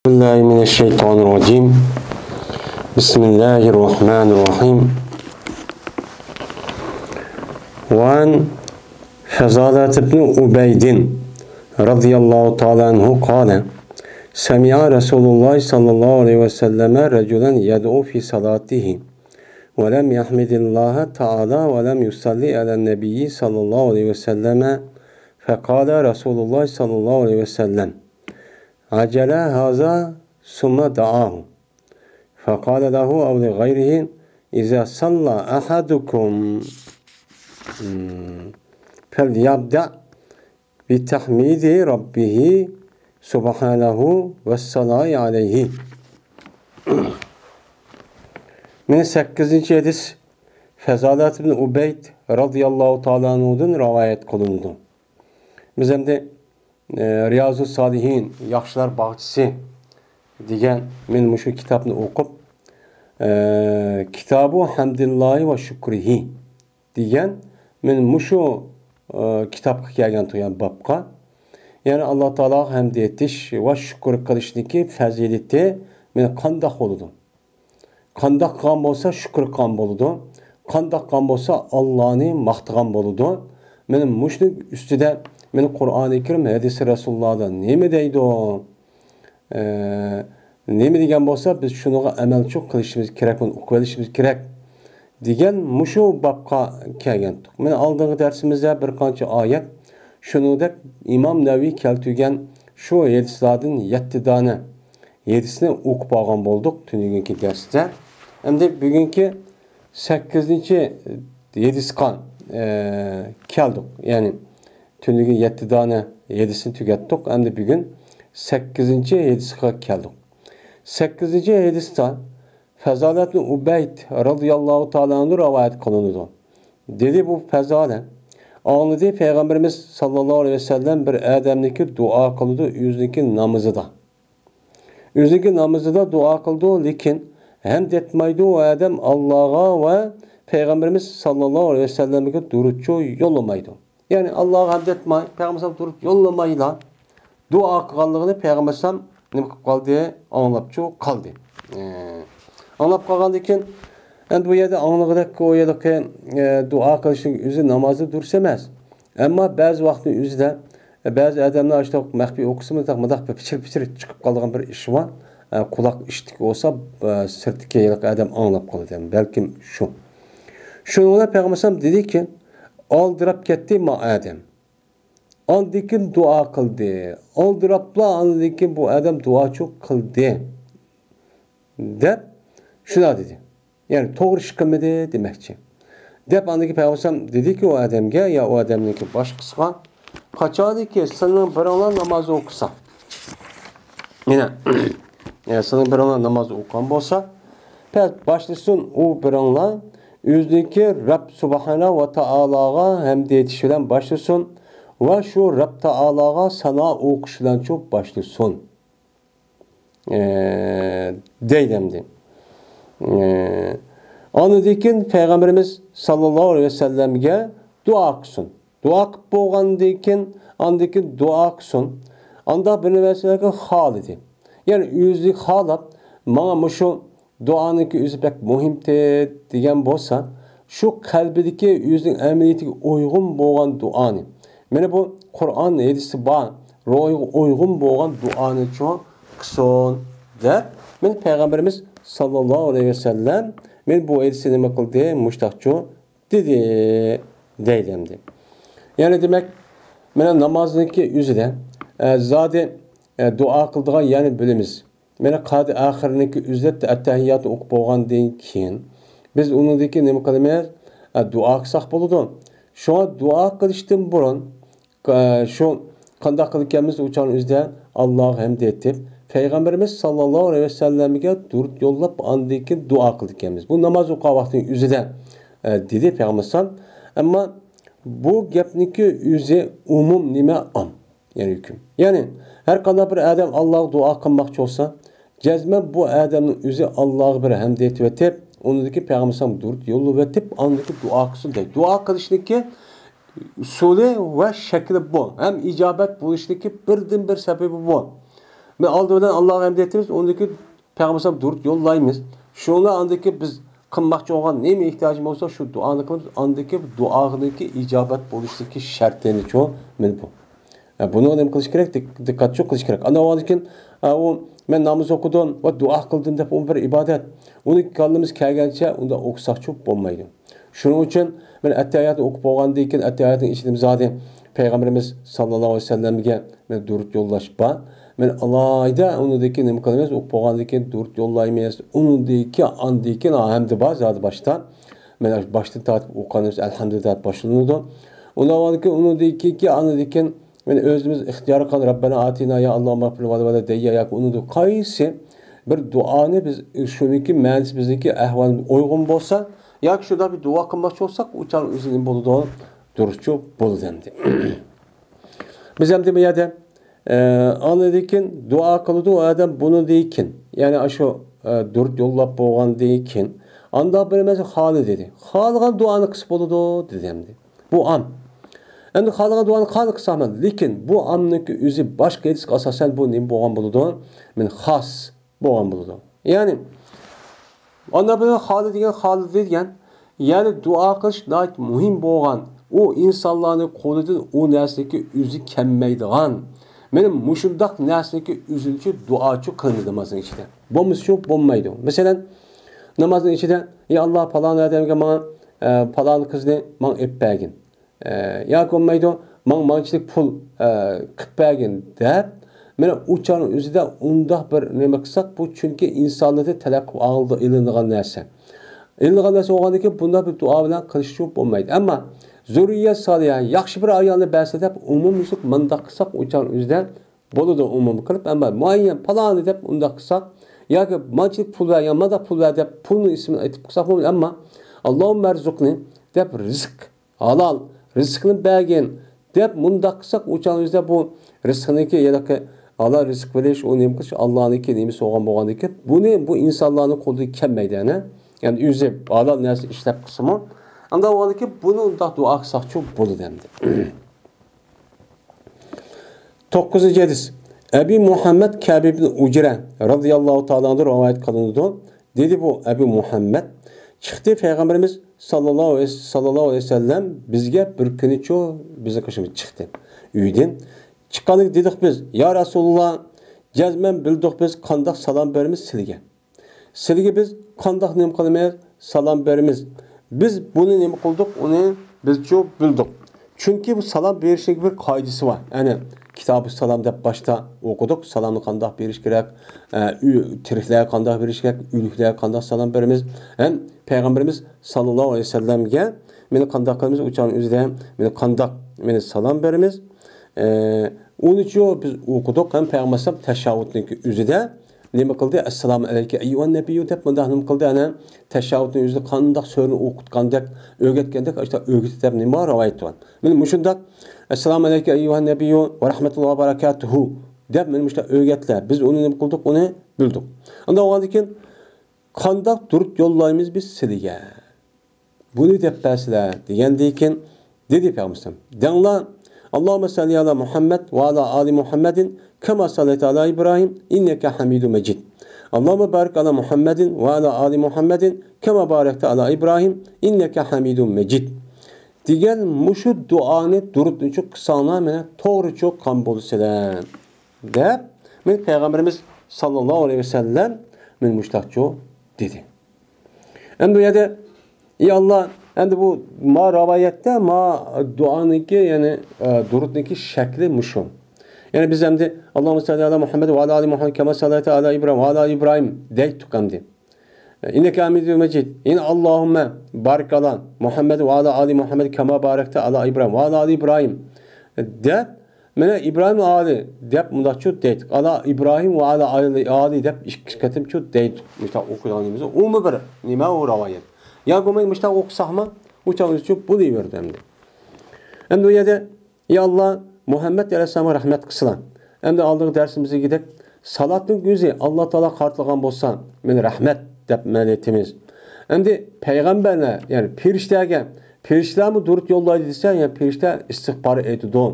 بالله من الشيطان الرجيم بسم الله الرحمن الرحيم وعن فضالة بن عبيد رضي الله تعالى عنه قال سمع رسول الله صلى الله عليه وسلم رجلا يدعو في صلاته ولم يحمد الله تعالى ولم يصلي على النبي صلى الله عليه وسلم فقال رسول الله صلى الله عليه وسلم عجل هذا ثم دعاه فقال له أو لغيره إذا صلى أحدكم فليبدأ بتحميد ربه سبحانه والصلاة عليه. من 8. hadis Fezalat ibn Ubeyd radıyallahu ta'ala anhu'dan rivayet kılındı. Biz hem de Riyazu Salihin, Yaxşılar Bağçısı degan men şu kitabını okup Kitabu Hamdillahi ve Şükrihi degan men şu kitapga kelgan turgan babga yani Allah Taala hamd etish ve şükür qilishning fazilati men qanday bo'ladi? Qanday qilgan bo'lsa shukr qilgan bo'ladi? Qanday qilgan bo'lsa Allohni maqtagan bo'ladi? Men mushning ustida men Qur'oni Karim hadisi Rasulullah'da nima deydi? Nima degan bo'lsa biz shuniga amalchi qilishimiz kerak, buni o'qib olishimiz kerak degan mushu babga kelgandik. Men oldingi darsimizda bir qancha oyat shuningdek Imom Naviy keltirgan shu hadislardan 7 dona hadisni o'qib olgan bo'ldik tungi darsda. Endi bugungi 8 hadisga keldik. Ya'ni tungi 7 dona hadisni tugatdik. Endi bugun 8 hadisga keldik. 8 hadisda Fezalat ibn Ubeyd radıyallahu ta'ala anhu rivayet kılındı. Dedi bu Fezalat anladı Peygamberimiz sallallahu aleyhi ve sellem bir adamdaki dua kıldı yüzdeki namazıda. Yüzdeki namazıda dua kıldı lakin hem detmaydı o adam Allah'a ve Peygamberimiz sallallahu aleyhi ve sellem'e durutçu yollamaydı. Yani Allah'a hamd etmay, Peygamberimiz durup yollamayla dua kıldığını Peygamberimiz ne kaldı anlapçı kaldı. Anlap kalgandikin endi bu yerde anlıqdaki o yerdeki dua kılışın özü namazı dursamaz. Ama bazı vakti özüde bazı adamlar işte mahfi okusumuz da mıdaq piçir çıkıp kaldıgan bir iş var. Kulak iştik olsa sırtıki yılık adam anlap kaldı. Belki şu. Şununla Peygamber dedi ki aldırap gitti ma adam. Andikin dua kıldı. Aldırapla andikin bu adam dua çok kıldı. Dep şuna dedi. Yani doğru iş kılmadı demekçi. Dep andaki Peygamber dedi ki o adamga ya o adamniki başkasına kaçadı ki senin birinla namazı okusa. Yine yani senin birinla namazı okuyan olsa başlasın o birinla yüzdeki Rab Subhanahu ve Taala'ga hamd etişiyle başlasın ve şu Rab Taala'ga sana okuşulan çok başlasın. Deydemdi. Anıdikin Peygamberimiz sallallahu aleyhi ve sellem'e dua kılsın. Dua kılıp boğandikin andikin dua kılsın. Anda bir vesileki hal idi. Yani yüzlük halap bana şu duanın ki yüzü pek muhimdi diyen bolsa şu kalbideki yüzün emniyeti uygun boğan duanı. Mene bu Kur'an hadisi bağ uygun boğan duanı çok kılsın der. Men Peygamberimiz sallallahu aleyhi ve sellem men bu hadisi nima qildi mushtaqchu dedi deylemdi. Yani demek mena namozniki yüzüde zade dua qildigan yani bilimiz. Mena qadi oxiriniki yüzde at-tahiyyatni o'qib bo'lgandan keyin biz uningdagi nima qilamiz? Dua qilsak bo'ladi. Shu dua qilishdan burun shu qanday qilganimiz uchun o'zida Alloh hamd etib Peygamberimiz sallallahu aleyhi ve sellem'e durup yollap andaki dua kıldıklarımız. Bu namaz okuğa vaktinin yüzüden dedi Peygamberimiz. Ama bu gapniki yüzü umum nime am. Yani hüküm. Yani her kadar bir adam Allah'a dua kılmakçı olsa cezme bu adamın yüzü Allah'a bir hamd etip onundaki Peygamberimiz durup yollu etip andaki dua kılsın deyip. Dua kılışındaki usulü ve şekli bu. Hem icabet buluştaki birden bir sebebi bu. Ben aldı bilen Allah'a hamd etimiz, ondaki Peygamber durut yollaymiz. Şunla andaki biz kılmakçı olan neye ihtiyacım olsa şu duanı kılımız, andaki duanındaki icabet buluştaki şartlarını çoğu men bu. Yani bunu ne kılış gerek, dikkat çok kılış gerek. Ana oğlankin o men namaz okudum ve dua kıldım dep on bir ibadet. Onu kaldığımız kelgençe onda okusak çok olmaydı. Şunun için ben Ettehiyat'ı okup olgandan keyin Ettehiyat'ın içinde zade Peygamberimiz sallallahu aleyhi ve sellem'e men durut yollaşpa. Men alayda onudaki nima qilamiz? O'qib bo'lgandan keyin durut yollaymiz. Onudaki andaki hamda bor zodi boshda. Men boshdan tortib o'qamiz. Alhamdulillah boshlanadi. Onudaki onudaki andaki men o'zimiz ixtiyor qilib Rabbana atina ya Alloh magfir va deyya yoki unudu qaysi bir duoni biz shuniki ma'nosi bizniki ahvolimiz uyg'un bo'lsa yoki shunda bir duo qilmoqchi bo'lsak, o'char o'zining bo'ladi, durustchu bo'ladi endi. Biz ham bu yerda anladıkin dua kılıdı o adam bunu deyikin. Yani şu dört yollap boğan deyikin. Anda bilmez hali dedi. Halıgan duanı kısıp oldu dedi. Bu an. Endi halıgan duanı halı kısamadı. Lekin bu anlık yüzü başka edisk asasen bu neyim boğan buludu. Men has boğan buludu. Yani anda bilmez hali degen. Yani dua kılış nait muhim boğan. O insanların koludan o nesdeki yüzü kemmeydiğen. Benim muşundaq nəsliki üzülçü duaçı kılınır namazın içinde. Bomuz çok bommaydı. Mesela namazın içinde ya Allah falan adamga bana falan kızını bana epbegin. Ya olmaydı bana mançılık pul kıpbegin deyip mene uçanın üzerinde undaq bir neme kısak bu çünkü insanlığı talep aldı ilindiğen nəsə. İlindiğen nəsə oğandı ki bunda bir dua bilen kılış çok bommaydı. Ama Zürriyet saliha, yaxşı bir ayağını bahsedip umumluk mındak kısak uçan üzden bolu da umum kılıp ama muayyen falan edip unda kısak ya ki mançılık pul ver yanma da pul ver deyip pulun ismini etip kısak olmuyor ama Allah'ın merzukni deyip rızık halal rızkını belgin deyip mındak kısak uçan üzden bu rızkını ki ya da ki Allah rızık veriş o neyim kış Allah'ın ki neyimi soğan boğandı ki bu insanların kolduğu kemmeydi yani yüzü halal neyse işlep kısmı anda o ki bunu da dua kılsak çok bolu demdi. 9. hadis. Ebu Muhammed Kâb ibn Ucre radıyallahu ta'ala'dan rivayet kılındı. Dedi bu Ebu Muhammed çıktı Peygamberimiz sallallahu aleyhi ve sellem bizge bir günü çoğu bize karşımıza çıktı. Üyden çıkanlık dedik biz ya Resulullah cezmen bildik biz kandak salam verimiz silge. Silge biz kandak nem kılmayız salam verimiz. Biz bunu ne kıldık? Onu biz çok bildik. Çünkü bu salam verişlik bir kaydesi var. Yani kitabı salam da başta okuduk. Salamı kandak veriş gerek, tiriklere kandak veriş gerek, ülüklere kandak salam verimiz. Hem Peygamberimiz sallallahu aleyhi ve sellem'e meni kandaklarımız uçan üzere meni kandak meni salam verimiz. Onu için biz okuduk. Hem Peygamberimiz teşavvudun üzere nima qildi? Assalomu alayka ayyuhan nabiyyu deb bunda nima qildi? Ana tashahhudning o'zida qandoq so'rni o'qitgandek, o'rgatgandek, işte o'rgatib nima rivoyat qilgan. Men mushundaq assalomu alayka ayyuhan nabiyyu va rahmatullohi va barakatuhu deb men mushta o'rgatlar. Biz uni nima qildik? Uni bildik. Unda o'g'andan keyin qandoq durut yollaymiz biz sizga? Buni deb baslar degandan keyin dedi Peygamber. Danglar Allahümme salli ala Muhammed ve ala ali Muhammedin kema sallayta ala İbrahim inneke hamidu mecid. Allahümme barik ala Muhammedin ve ala ali Muhammedin kema barekte ala İbrahim inneke hamidu mecid. Digen muşu duanı durut çok kısana mene doğru çok kan bolseler. De men Peygamberimiz sallallahu aleyhi ve sellem men muştakço dedi. Hem bu yerde ya Allah endi bu ma rivayette ma duanınki yani durutniki şekli muşum. Yani biz hem de Allahu salli ala Muhammed ve ala ali Muhammed kema sallayta ala İbrahim ve ala İbrahim deyip tukamdi. İnneke hamidun mecid. İn Allahümme barik ala Muhammed ve ala ali Muhammed kema barekte ala İbrahim ve ala ali İbrahim. De mene İbrahim ali deyip mundakçu deyip ala İbrahim ve ala ali deyip işketimçu deyip işte okuyanımızı o mu bir nime o rivayet. Ya bu müştak okusahma uçağınız çok bu diyordu hem de. Hem de o yerde ya Allah Muhammed Aleyhisselam'a rahmet kısılan. Hem de aldığı dersimize gidip salatın gözü Allah Teala kartlagan bolsa men rahmet dep meletimiz. Hem de peygamberler yani perişteler mi durut yollaydı desen yani perişte istihbar ediyor.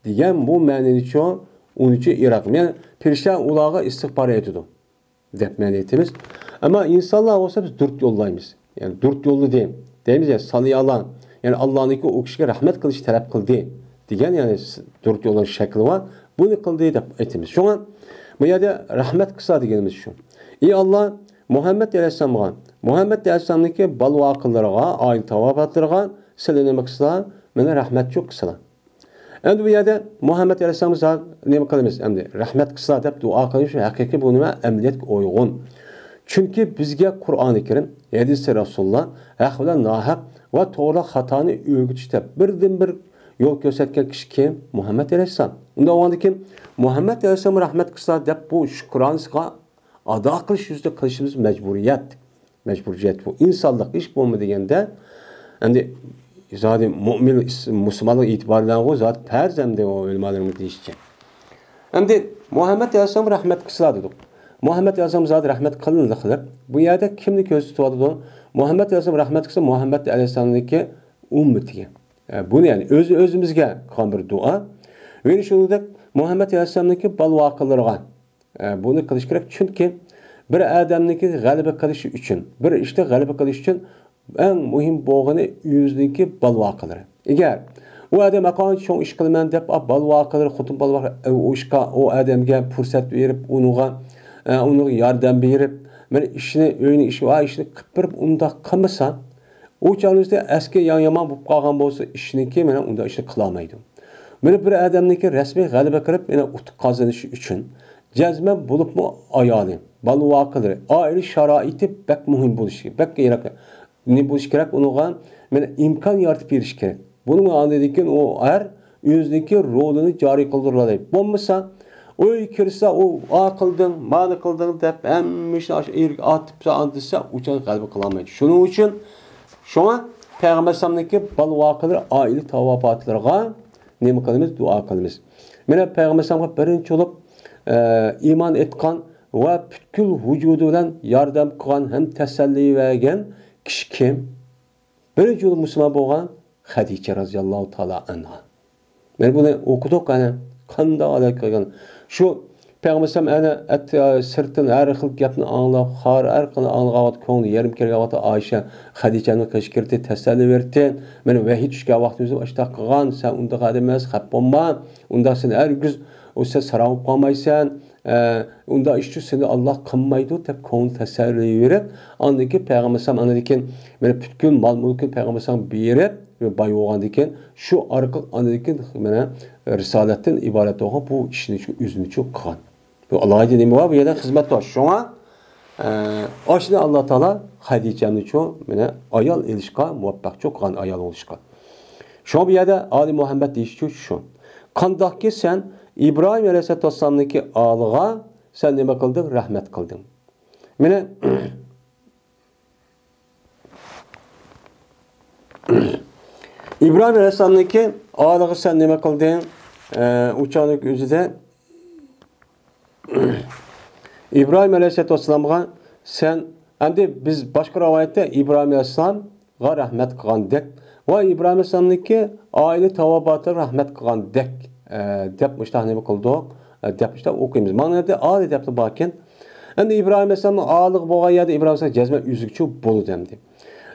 Diyen bu menini çoğu Onun için Irak. Yani perişan ulağa istihbar ediyordu. Dep meniyetimiz. Ama insanlar olsa biz dört yollayımız. Yani dört yollu diyeyim. Deyimiz ya salıyı alan. Yani Allah'ın o kişiye rahmet kılıç talep kıldı. Diyen yani dört yolun şekli var. Bunu kıldığı da etimiz. Şu an bu yerde rahmet kısa diyenimiz şu. İyi Allah Muhammed Aleyhisselam'a Muhammed Aleyhisselam'daki bal akıllarına, ayın tavabatlarına selenemek kısa, bana rahmet çok kısa. Endi bu yerde Muhammed Aleyhisselam'a ne kılımız? Endi rahmet kısa deb dua kılmış ve hakiki bunu emniyet uygun. Çünkü bizge Kur'an-ı Kerim, hadis-i Resulullah, hak bilen nahak ve doğru hatanı öğütüşte birden bir yol gösterken kişi kim? Muhammed Aleyhisselam. Onda o anda kim? Muhammed Aleyhisselam'a rahmet kısa deb bu şükranlığa ada kılış yüzde kılışımız mecburiyet. Mecburiyet bu. İnsanlık iş bulma degende endi zaten mümin Müslümanlık itibariyle o zaten perzemde o ölmalarımız değişecek. Endi Muhammed Aleyhisselam rahmet kısa dedik. Muhammed Aleyhisselam zaten rahmet kılındı kılır. Bu yerde kimni göz tutuyordu? Muhammed Aleyhisselam rahmet kısa Muhammed Aleyhisselam'daki ümmetiye. Bunu yani özümüzge kan bir dua. Ve şunu Muhammed Aleyhisselam'daki bal vakılarına bunu kılış gerek. Çünkü bir adamdaki galibe kılışı için, bir işte galibe kılışı için en mühim boğanı yüzdeki bal vakıları. Eğer o adam akan çok iş kılman dep bal vakıları, xutun bal vakıları o işka o adamga fırsat verip onu yardım verip men işini öyle işini kıpırıp onda kılmasa o çağınızda eski yaman bu qalğan bolsa işini ki men onda işini kılamaydım. Men bir adamniki resmi galibe kırıp yana utuq kazanışı için cazmen bulup mu ayalı bal vakıları aile şaraiti pek mühim buluşu pek gerek ne buluş gerek onuğa men imkan yaratıp veriş gerek. Bunun anladığın o er yüzdeki rolünü cari kıldırılır. Olmasa o kirse o akıldın, mani kıldın dep emmiş atıp andısa uçan kalbi kılamaydı. Şunun için şu an Peygamber Sallallahu bal vakıları aile tavabatlarına ne kılımız? Dua kılımız. Mene Peygamber Sallallahu birinci olup iman etkan ve bütün vücuduyla yardım kılan hem teselli vergen kişi kim? Birinci olup Müslüman boğan Hadice radıyallahu ta'ala anha. Ben bunu okuduk yani kanda alakalı. Şu Peygamber Sallallahu sırtın her xil gapni anlab, her qanı anlab ko'ngli yarim kelgan Ayşe Hadice'nin kışkırtı teselli verdi. Men vahiy tushgan vaqtimizda ashta qilgan, sen unda qadam emas, xaf bo'lma. Unda sen hergiz o sen sarab qolmaysan. Unda ish seni Allah qilmaydi deb ko'ngli teselli verib, andaki Peygamber Sallallahu anadikin men butkul mol mulkni Peygamber Sallallahu berib ve bay olgandikin şu arqıl anadikin mena risolatdan iborat bo'lgan bu ishni o'zini çok qilgan. Allah'a dediğim var bu yerden hizmet var. Şu an aşını Allah Teala Hadice'nin çoğu ayal ilişka muvaffak çok kan ayal oluşka. Şu an bir yerde Ali Muhammed deyişi şu. Kandak ki sen İbrahim Aleyhisselam'daki ağlığa sen ne kıldın? Rahmet kıldın. Mene İbrahim Aleyhisselam'daki ağlığı sen ne kıldın? Uçağın yüzüde İbrahim Aleyhisselam'a sen endi biz başka rivayette İbrahim Aleyhisselam'a rahmet kılgan dek ve İbrahim Aleyhisselam'daki aile tavabatı rahmet kılgan dek dep müştahne kıldık dep işte okuyumuz. Manada aile depti bakken endi İbrahim Aleyhisselam'ın ağalık boğan yerde İbrahim Aleyhisselam cezme üzükçü bolu demdi.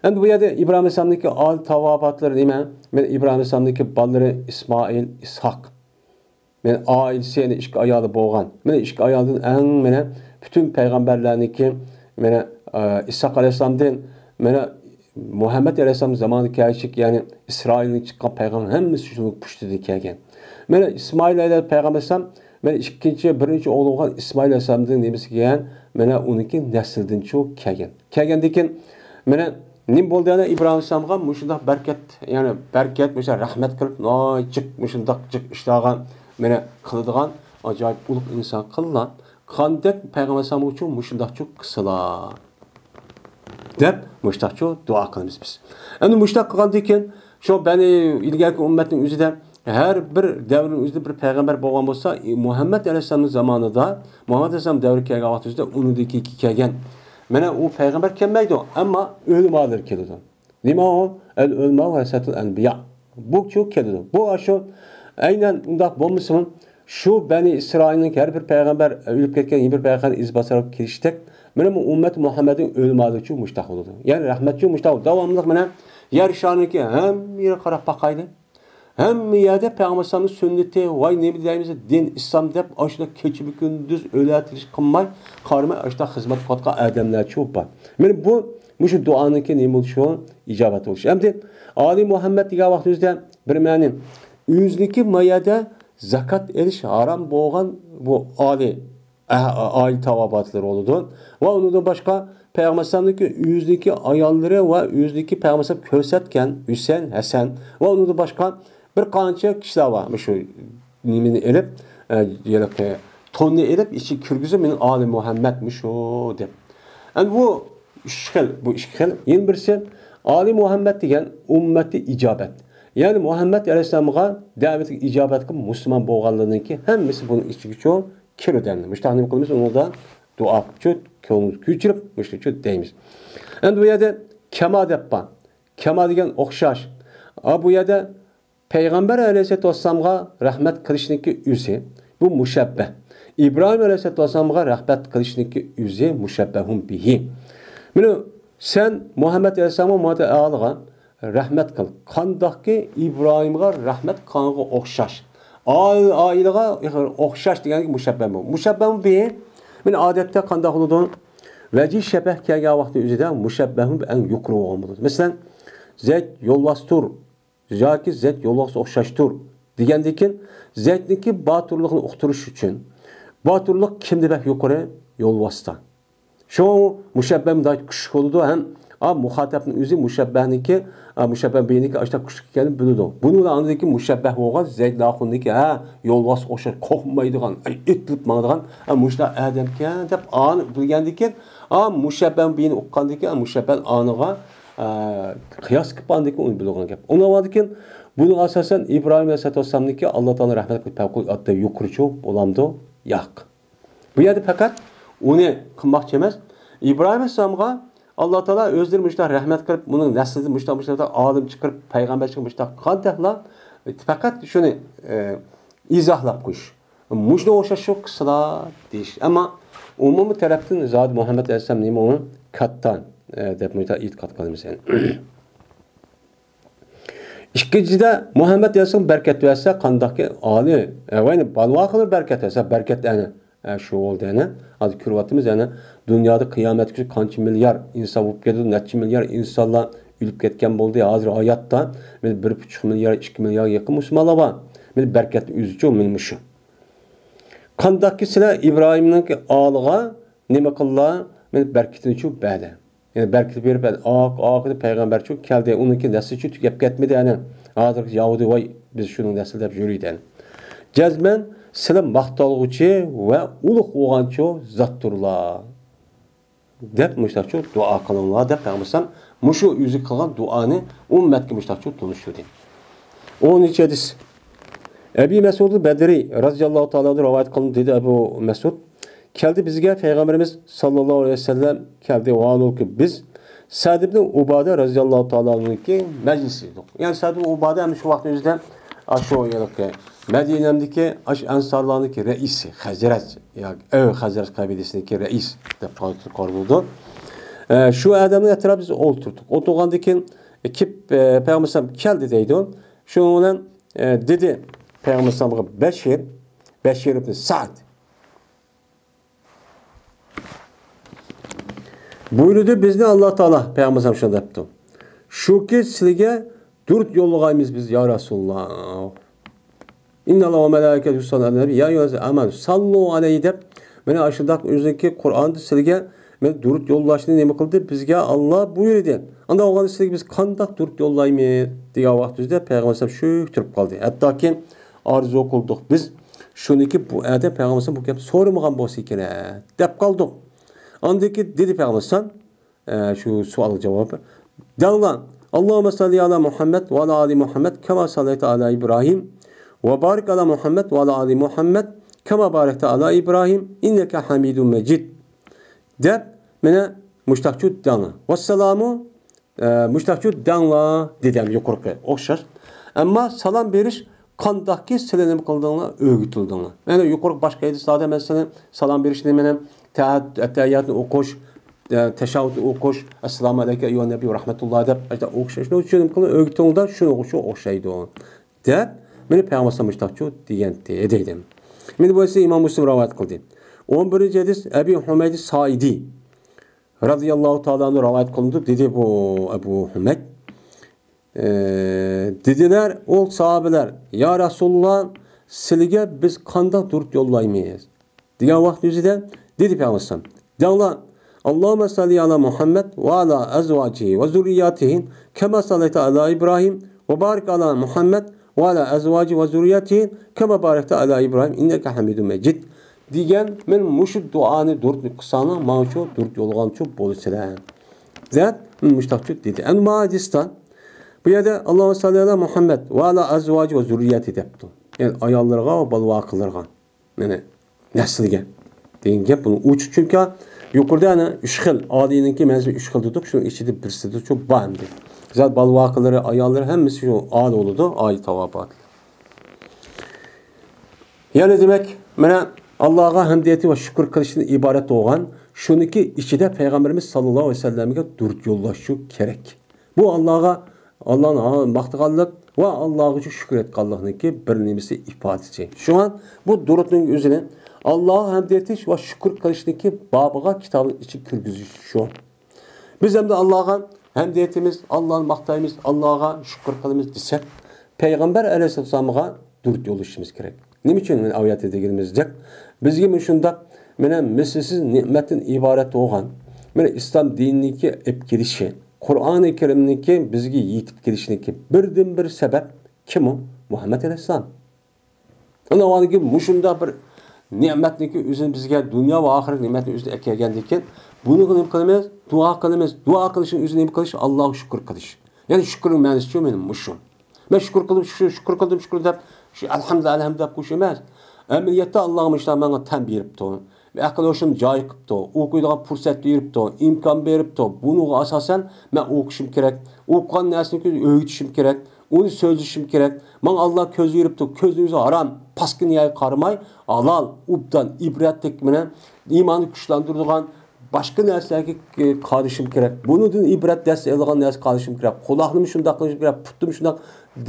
Endi bu yerde İbrahim Aleyhisselam'daki aile tavabatları değil mi? İbrahim Aleyhisselam'daki balları İsmail, İshak. Men ailesi yani işki ayalı boğan. Men işki ayalının en bütün peygamberlerdeki İshak Aleyhisselam'dan Muhammed Aleyhisselam zamanı kâşik yani İsrail'in çıkan peygamber hemmisi şunu puştu dikegen. İsmail Aleyhisselam peygambersem ikinci birinci oğlu olan İsmail Aleyhisselam'dan nemesi gelen onunki nesilden çok kegen. Kegen dikin nim boldu yani İbrahim Aleyhisselam'a muşundak bereket yani bereket mesela rahmet kılıp cık muşundak cık iştahgan mene kılıdığan acayip uluk insan kılılan kandek Peygamber Sallallahu için muşundak çok kısıla dep muştak çok dua kılımız biz. Yani muştak kılgandayken şu beni ilgili ümmetin üzerinde her bir devrin üzerinde bir peygamber boğan olsa Muhammed Aleyhisselam'ın zamanında Muhammed Aleyhisselam devri kelgen vaxtında onundaki iki kelgen mene o peygamber kelmeydi ama ölüm alır kelidi. Nima o? El ölme ve setul enbiya. Bu çok kelidi. Bu aşu aynen undaq bolmasın Şu Beni İsrail'in her bir peygamber ölüp ketken yeni bir peygamber iz basarak kiriştek. Benim ümmet Muhammed'in ölümü için müştak oldu. Yani rahmetçi müştak oldu. Devamlılık bana yer şanıki hem yere karab bakaydı. Hem yerde peygamberin sünneti vay ne bileyimiz din İslam dep aşıda keçip gündüz öğretiliş kılmay karma aşıda hizmet katka adamlar çok var. Yani bu şu duanınki ne oluşu icabet oluşu. Hem de Ali Muhammed diye vaktimizde bir mani yüzdeki mayada zakat eriş haram boğan bu aile tavabatları oldu. Ve onu da başka Peygamber'deki yüzdeki ayalları ve yüzdeki Peygamber kösetken Hüseyin, Hasan ve onu da başka bir kança kişiler var. Şu nimini elip tonunu elip içi kürgüzü benim Ali Muhammed'miş o de. Yani bu işgal yeni birisi Ali Muhammed diyen ümmeti icabet. Yani Muhammed Aleyhisselam'a davet icabet kılıp Müslüman boğallığının ki hemisi bunun içi çoğu kilo denli. Müştahını kılmış onu da dua küçük, küçülüp müştahı deyimiz. Yani bu yerde kema deppan. Kema diyen okşaş. Bu yerde Peygamber Aleyhisselatü Vesselam'a rahmet kılışındaki yüzü bu müşebbeh. İbrahim Aleyhisselatü Vesselam'a rahmet kılışındaki yüzü müşebbehun bihi. Bunu sen Muhammed Aleyhisselam'a madde ağlığa rahmet kıl. Kandaki İbrahim'e rahmet kanığı okşaş. Aileye okşaş diyen ki müşebbeh bu. Müşebbeh bihi. Min adette kandak olduğun vecih şebeh kâgâ vakti üzere müşebbehun en yukarı olmalıdır. Mesela zet yolvastur. Zaki zet yolvas okşaştur. Digendekin zetniki batırlığını okturuş için batırlık kimde bek yukarı yolvastan. Şu müşebbem daha küçük oldu hem muhatapın özü müşebbehniki müşebbeh beyiniki aşağı küçük gelip bunu. Bunu da anladı ki müşebbeh olgan zet lahundaki yolvas okşaş kokmaydıgan itlip mağdıgan müşebbeh ademke dep an bilgendiki müşebbeh beyini okkandaki müşebbeh anıga kıyas kıpandaki onu bilgan gap. Ona vardıken bunu asasen İbrahim Aleyhisselatü Vesselam'daki Allah Teala rahmet kılıp pevkul adda yukarı çok olamdı yak. Bu yerde fakat onu kılmak çemez. İbrahim Aleyhisselam'a Allah Teala özdirmişler rahmet kılıp bunun neslini müştahmışlar da alim çıkarıp peygamber çıkmışlar. Kantahla fakat şunu izahlap kuş. Mujda oşa şu kısla deyiş. Ama umumi taraftan zat Muhammed Aleyhisselam neymi onu kattan depmeyta itikat kalmış yani. İkincide Muhammed Aleyhisselam bereket verse kandaki ali yani balva kılır bereket verse bereket yani şu oldu yani. Adı kürvatımız yani dünyada kıyamet günü kançı milyar insan olup geldi, netçi milyar insanlar ölüp ketken oldu ya hazır hayatta 1,5 milyar 2 milyar yakın Müslümanlar var. Bereket üzücü olmuş. Kandaki silah İbrahim'in ağlığa nime kıllar berketini çok bade. Yani berketi verip ağakı peygamber çok geldi. Onunki nesli çok tükep ketmedi yani. Hazır Yahudi vay biz şunun nesli de yürüydü yani. Cezmen silah maqtalğıcı ve uluq oğançı zatturlar. Dep müştak çok dua kılınlar dep peygamber muşu yüzü kılgan duanı ümmetki müştak çok konuşuyordu. Onun içedis. Ebi Mesud Bedri radıyallahu ta'ala rivayet kılın dedi Ebu Mesud. Geldi bizge Peygamberimiz sallallahu aleyhi ve sellem geldi o an ki biz Sa'd ibn Ubade radıyallahu ta'ala'nınki meclisiydik. Yani Sa'd ibn Ubade hem şu vaktimizde aşağı yalık Medine'mdeki Ensarlar'daki reisi Hazret yani Hazret kabilesindeki reis de koruldu. Şu adamın etrafı biz oturduk. Oturgandaki ekip Peygamber geldi deydi. Şunun dedi Peygamber Beşir ibn Sa'd buyurdu bizni Allah Teala Peygamber şunu yaptı. Şu ki sizge 4 yollugayımız biz ya Resulullah. İnna Allah ve melâiketu yusallûne aleyhi ya eyyühellezîne âmenû sallu aleyhi dep meni aşırdak özündeki Kur'an'da sizge men 4 yollaşını neme kıldı bizge Allah buyurdu. Anda oğlan sizge biz kandak 4 yollaymayız diye vaxtımızda Peygamber şu turib kaldı. Hatta ki arzu kıldık biz şuniki bu adam Peygamber bu gap sormagan bolsa kerak dep kaldık. Andaki dedi Peygamber şu sual cevabı. Dağlan Allahümme salli ala Muhammed ve ala ali Muhammed kema sallaite ala İbrahim ve barik ala Muhammed ve ala ali Muhammed kema barekte ala İbrahim inneke hamidun mecid. Dep mene müştakçu dağla. Vesselamu müştakçu dağla dedem yukarı okşar. Ama salam veriş Qandaqki sizlar nima qildinglar? O'rgitildinglar. Mana yuqori boshqa hadislarda masalan salom berishni, mana tahiyyatni o'qish, tashahhudni o'qish, assalomu alaykum ayyuhan nabiy rahmatulloh deb o'qishni uchun o'rgitinglar, shuni o'xshaydi deb meni payg'ambar mushtoqchu degan deydi. Meni bu esa Imom Muslim rivoyat qildi. 11-hadis Abi Humayd Saidi radhiyallohu ta'ala rivoyat qildi. Dedi bu Abu Humayd dediler ol sahabeler ya Resulullah sizga biz qanday durud yollaymayız degan vaqt yuzida dedi Peygamber Dağla Allahümme salli ala Muhammed ve ala azvacihi ve zurriyatihi kema sallaita ala İbrahim ve barik ala Muhammed ve ala azvacihi ve zurriyatihi kema barakta ala İbrahim inneke hamidun mecid degan men mushu duani durud qilsana mana shu durud yolg'anchi bo'lsalar zat men mushtaqchi dedi. Ama hadisdan bu yerda Allohu salli ala Muhammed ve ala azvaci ve zurriyati debdi. Yani ayollarga ve balvaqılarga, yani nesilge degan gap bunu uch çünkü yuqorida ana 3 xil, odiyninki mensi 3 xil dedik, shu ichida birisi shu bandi. Zat balvaqılari, ayollar hammasi shu od bo'ladi, oy tavobat. Yani demek mana Allah'a hamdiyeti ve şükür qilishdan iborat bo'lgan, shuniki ichida payg'ambarimiz sallallohu alayhi vasallamga durud yo'llash kerak. Bu Allah'ın maqtığanlık ve Allah'a için şükür etkanlık'nınki bir nimesi ifadesi. Şu an bu durudun üzerine Allah'a hamd etiş ve şükür kılışındaki babıga kitabın içi kürgüzüş şu. Biz hem de Allah'a hamd etimiz, Allah'ın maqtayımız, Allah'a şükür kılımız desek, Peygamber aleyhisselam'a durud yoluşumuz gerek. Ne için ayet edilmeyecek? Bizge şunda mislsiz nimetin ibaret olan, İslam dinindeki epkirişi, Kur'an-ı Kerim'deki bizge yetip gelişindeki birden bir sebep kim o? Muhammed Aleyhisselam. Ona var ki muşunda bir nimetniki üzerine bizge dünya ve ahiret nimetini üzerine ekegendeki bunu kılmayız, dua kılmayız. Dua kılışın üzerine kılış, Allah'a şükür kılış. Yani şükürün manisi şu benim muşum. Ben şükür kıldım, şükür kıldım, şükür deyip, elhamdülillah koşamaz. Ameliyatda Allah'ım işte bana tem beripti. Ve akıl hoşum joy qilibdi. O'qiydigan fursat beribdi, imkon beribdi. Bunuga asosan men o'qishim kerak. O'qigan narsani o'rgatishim kerak. Uni so'zlashim kerak. Men Alloh ko'z beribdi. Ko'zimiz harom, pastki niyoy qaramay, halal, ubdan ibratlik bilan iymonni kuchlantiradigan boshqa narsalarga qarashim kerak. Bundan ibrat dars olgan narsa qarashim kerak. Quloqnim shundoq qilishim kerak, putim shundoq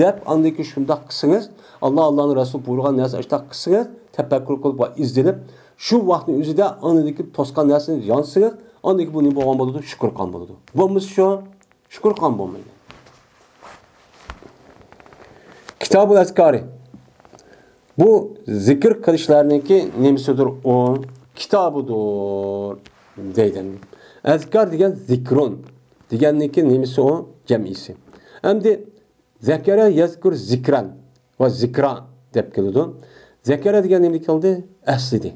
deb andaki shundoq qilsangiz, Allohning Rasuli buyurgan narsa shundoq qilsangiz, tafakkur qilib va izlanib şu vaqtning o'zida anadagi tosqan narsani yonsiz, andaki bu nima bo'lgan bo'ladi? Shukr qon bo'ladi. Bo'lmasa shu shukr qon bo'lmaydi. Kitabul Azkari. Bu zikr qilishlarniki nimasidir? O kitobidir deydi. Azkar degan zikrun deganniki nimasi o? Jamisi. Endi zakara yazkur zikran va zikra deb keladi. Zakara degan nima keldi? Aslidi.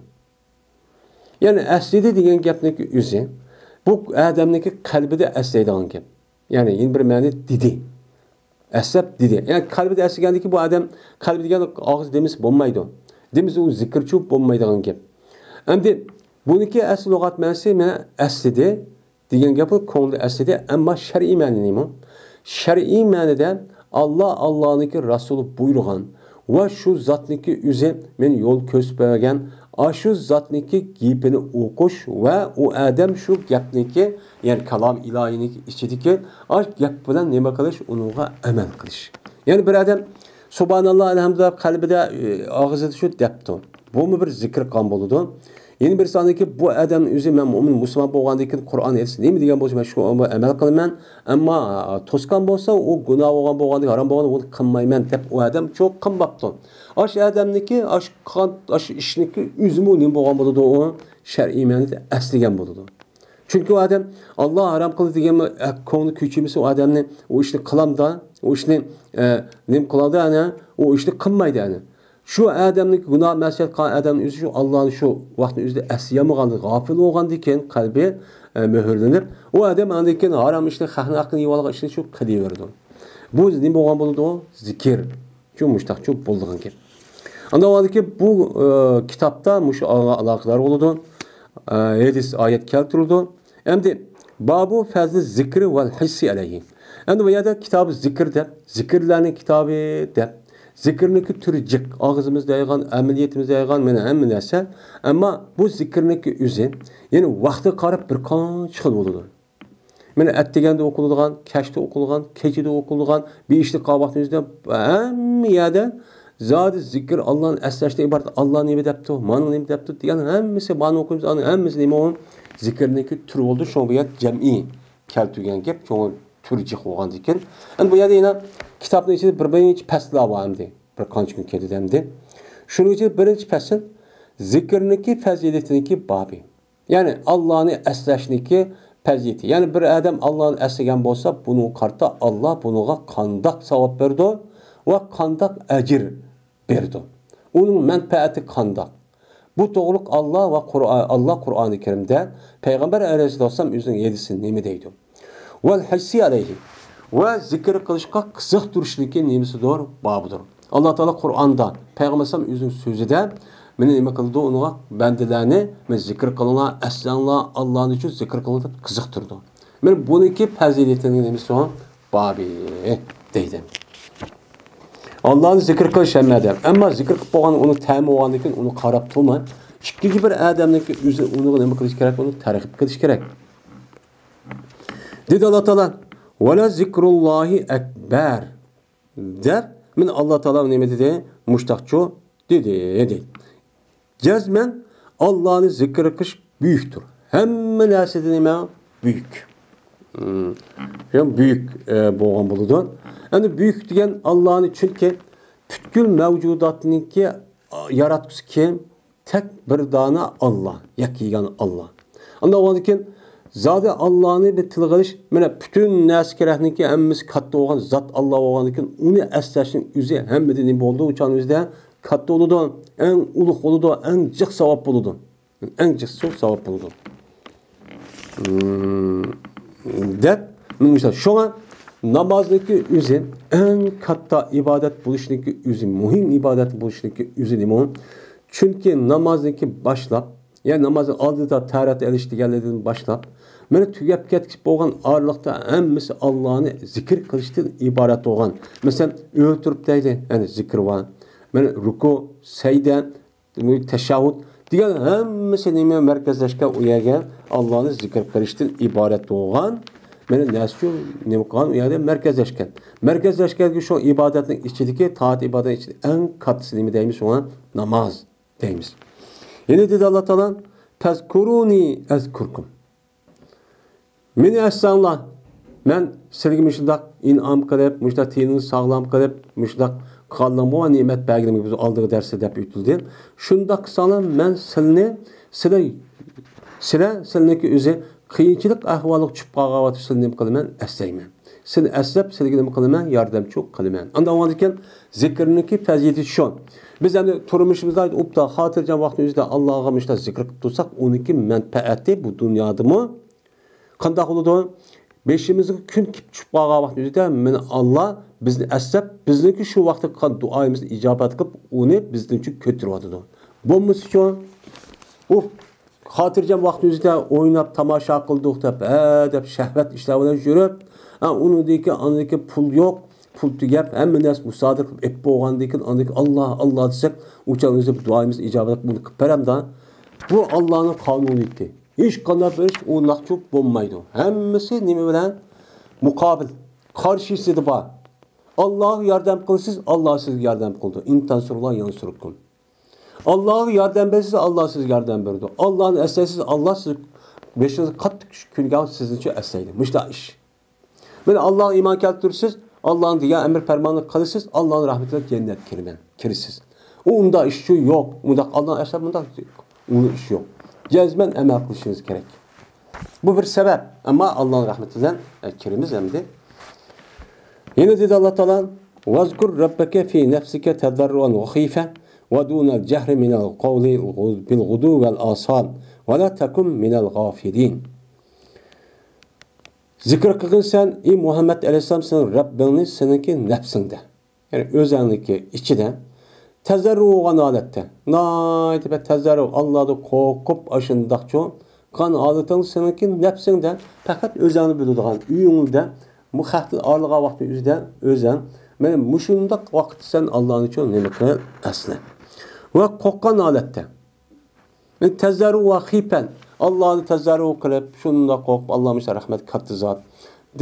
Yani əslidi degan gapniki o'zi bu odamniki qalbida əslaydigan gap. Yani yeni bir ma'ni dedi. Əslab dedi. Yani qalbida əsligandiki bu odam qalbi degan og'iz demis bo'lmaydi. Demis u zikrchi bo'lmaydigan gap. Endi buniki asl lug'at ma'nosi mana aslidi degan gap ko'ngli aslidi, ammo shar'iy ma'ni nima? Shar'iy ma'nida Allah'niki Rasuli buyurgan va shu zotniki o'zi men yo'l ko'rsatgan Aşu zatniki gipini okuş ve o adam şu gapniki yani kalam ilahiyiniki içideki aş gap bilan nima qilish unuğa amel qilish. Yani bir adam subhanallah elhamdülillah qalbida og'zida shu debdi. Bu mu bir zikr qon bo'ladi? Yeni bir sanki bu adam o'zi men mu'min musulmon bo'lgandan keyin Qur'on aytsa nima degan bo'lsa men shu amal qilaman, ammo to'sqan bo'lsa u gunoh bo'lgan harom bo'lgan uni qilmayman deb u adam çok qilmabdi. Aş adamniki aş ishniki o'zimi nima bo'lgan bo'ladi u shar'iy ma'noda asligan bo'ladi. Chunki u adam Alloh harom qildi degan ko'ngli kuchimisi u odamni u ishni qilamda, u ishni nima qiladi ana, u ishni qilmaydi ana. Şu adamning gunoh masiyat qilgan odam o'zi shu Allohni shu vaqtning o'zida aslamagan, g'ofil bo'lgandan keyin qalbi muhrlanib, u odam andan keyin harom ishni, haqni haqni yevolgan ishni shu qilaverdi. Bu nima bo'lgan bo'ladi u? Zikr. Shu mushtaqchu bo'lgan gap. Anda oldiki bu kitapta mush aloqalar bo'ladi. Hadis oyat keltirildi. Endi babu fazl zikri vel hissi alayhi. Endi bu yerda kitob zikr deb, zikrlarning kitobi deb Zikrniki türü cik. Ağzımızda yaygan, ameliyetimizde yaygan mene hem narsa. Ama bu zikrniki üzi, yani vakti qarab bir qancha xil bo'ladi. Mene atdeganda o'qiladigan, kashda o'qilgan, kechada o'qilgan, beishlik qavvaqtimizda hamma yerda zodi zikr Allohni eslashdan iborat. Alloh nima debdi, mana nima debdi degan hammasi bani o'qiymiz, hammasi nima u zikrniki tur bo'ldi. Shu bu yer jam'iy keltirgan gap, shu turji bo'lgan ekan. Endi bu yerda yana kitobning ichida bir faslar bor endi. Bir qancha kun ketdi endi. Shuning uchun birinchi fasl zikrniki fazilatiniki babi. Ya'ni Allohni eslashniki fazilati. Ya'ni bir odam Allohni eslagan bo'lsa, buni qarta Alloh buniga qandoq savob berdi va qandoq ajr berdi. Uning manfaati qandoq? Bu to'g'riq Alloh va Alloh Qur'oni Karimda payg'ambar alayhissalom o'zining yedisi nima deydi? Val hissi alayhi. Va zikr qilishga qiziq turishligi nimasidir? Bobudir. Alloh taolo Qur'onda payg'ambar o'zining so'zida meni nima qildi? Unga bandalarni men zikr qilinglar, aslanglar, Allohning uchun zikr qilinglar deb qiziqtirdi. Men buniki fazilatining nimasi babi deydi. Allah'ın zikr qilish hamada. Ammo zikr qilib bo'lgan uni ta'mi bo'lgandan keyin uni qarab turma. Ikkinchi bir odamniki o'zi uni nima qilish kerak? Uni targ'ib qilish kerak. Dedi Alloh taolo: "Va la zikrullohi akbar." Der, men Alloh taolo nima dedi? Mushtaqcho dedi. Cazmen Allah'ın zikr qilish buyukdir. Hamma narsada nima? Buyuk. Yani büyük bo'lgan bo'ladi. Yani büyük degan Allah'ın çünkü bütün mevcudatniki yaratqusi kim? Tek bir dana Allah, yakigan Allah. Anda o için zade Allah'ını bir tilgilish, mana bütün narsa kerakniki hammasi katta bo'lgan zot Allah bo'lgan için uni eslashning o'zi hammadan bo'ldi. Uchan o'zida katta bo'ladi, eng ulug' bo'ladi, eng jiq savob bo'ladi. Eng jiq savob bo'ladi. Deb mesela şuna namazdaki özü en katta ibadet buluşundaki özü, muhim ibadet buluşundaki özü demem. Çünkü namazdaki başlap, yani namazın aldığı taharet eriştiğinden başlap, beni tüyep ketkiş boğan ağırlıkta hemmisi Allah'ını zikir kılıştığın ibaret olan. Mesela öğütürüp deydi, yani zikir var. Beni ruku, seyde, teşahhud, diğer hemmisi neyme merkezleşken uyagen Allah'ını zikir kılıştığın ibaret olan. Meni nasıl nima qilgan u yerda markazlashgan. Markazlashganki shu ibodatning ichidagi taat ibodatning ichida eng kattasi nima deymiz? Ona namoz deymiz. Yana dedi Alloh taolo: "Tazkuruni azkurkum." Meni asanglar, men sizlarga shundoq in'om qilib, shundoq tiningni sog'lom qilib, shundoq qolganmi ne'mat berganim biz oldingi darsda deb o'tildi. Shundoq qilsanglar, men sizlarniki o'zi qiyinchilik ahvolga tushib qolgan sizlarni nima qilaman? Aslayman. Sizni aslab, sizlarga nima qilaman? Yordamchi qilaman. Unda o'zgan zikrniki fazilati shu. Biz endi turmushimizda o'pta xotirjam vaqtimizda Allohga mushta zikr qilib tursak, uniki manfaati bu dunyodami? Qanday bo'ladi? Beshimizga kun kip tushib qolgan vaqtimizda men Alloh bizni aslab, bizniki shu vaqtda qilgan duoyimizni ijobat qilib, uni bizning uchun ko'taryotdi. Bo'lmasa shu xotirjam vaqtimizda o'ynab tomosha qildik deb shahvat ishlar bilan yurib, uniki pul yo'q, pul tugab, hamma narsa musodir qilib ep bo'lgandan keyin uniki Allah desak, o'shan o'zi duoyimiz ijobat qilib qilib beramda. Bu Allohning qonuniyati. Hech qanday bir o'nlaqchoq bo'lmaydi. Hammasi nima bilan muqobil, qarshisida bor. Alloh yordam qilsiz, Alloh sizga yordam qildi. Intansurullah yansurkum. Allah'a yardım ederse Allah size yardım verdi. Allah'ın esnesiz Allah siz beşiniz kat günge sizin için esneydi. Müştah iş. Ben Allah'a iman keltirirsiniz. Allah'ın diye emir fermanını kalırsınız. Allah'ın rahmetine cennet kirirsiniz. Onda iş şu yok. Onda Allah'ın esnesi bunda onun iş yok. Cezmen emel kılışınız gerek. Bu bir sebep. Ama Allah'ın rahmetinden kirimiz hem de. Yine dedi Allah Teala: "Vazkur rabbeke fi nefsike tedarruan ve khife." وَدُونَ الْجَهْرِ مِنَ الْقَوْلِ بِالْغُدُوِّ وَالْآصَالِ وَلَا تَكُنْ مِنَ الْغَافِلِينَ. Zikr kılın sen, ey Muhammed Aleyhisselam, senin Rabbini seninki nefsinde. Yani özellikle içinde. Tezerru olan alette. Nâiti be tezerru. Allah'da korkup aşındakça. Kan aletini seninki nefsinde. Fakat özelini bildiğin üyünde. Muhaftil ağırlığa vakti özen. Men muşundaq vaqt sen Allah'ın için nima qil asli. Va qoqqan holatda. Men tazarru va xipan Allah'ı tazarru qilib, shunda qo'rqib Allohga rahmat katta zot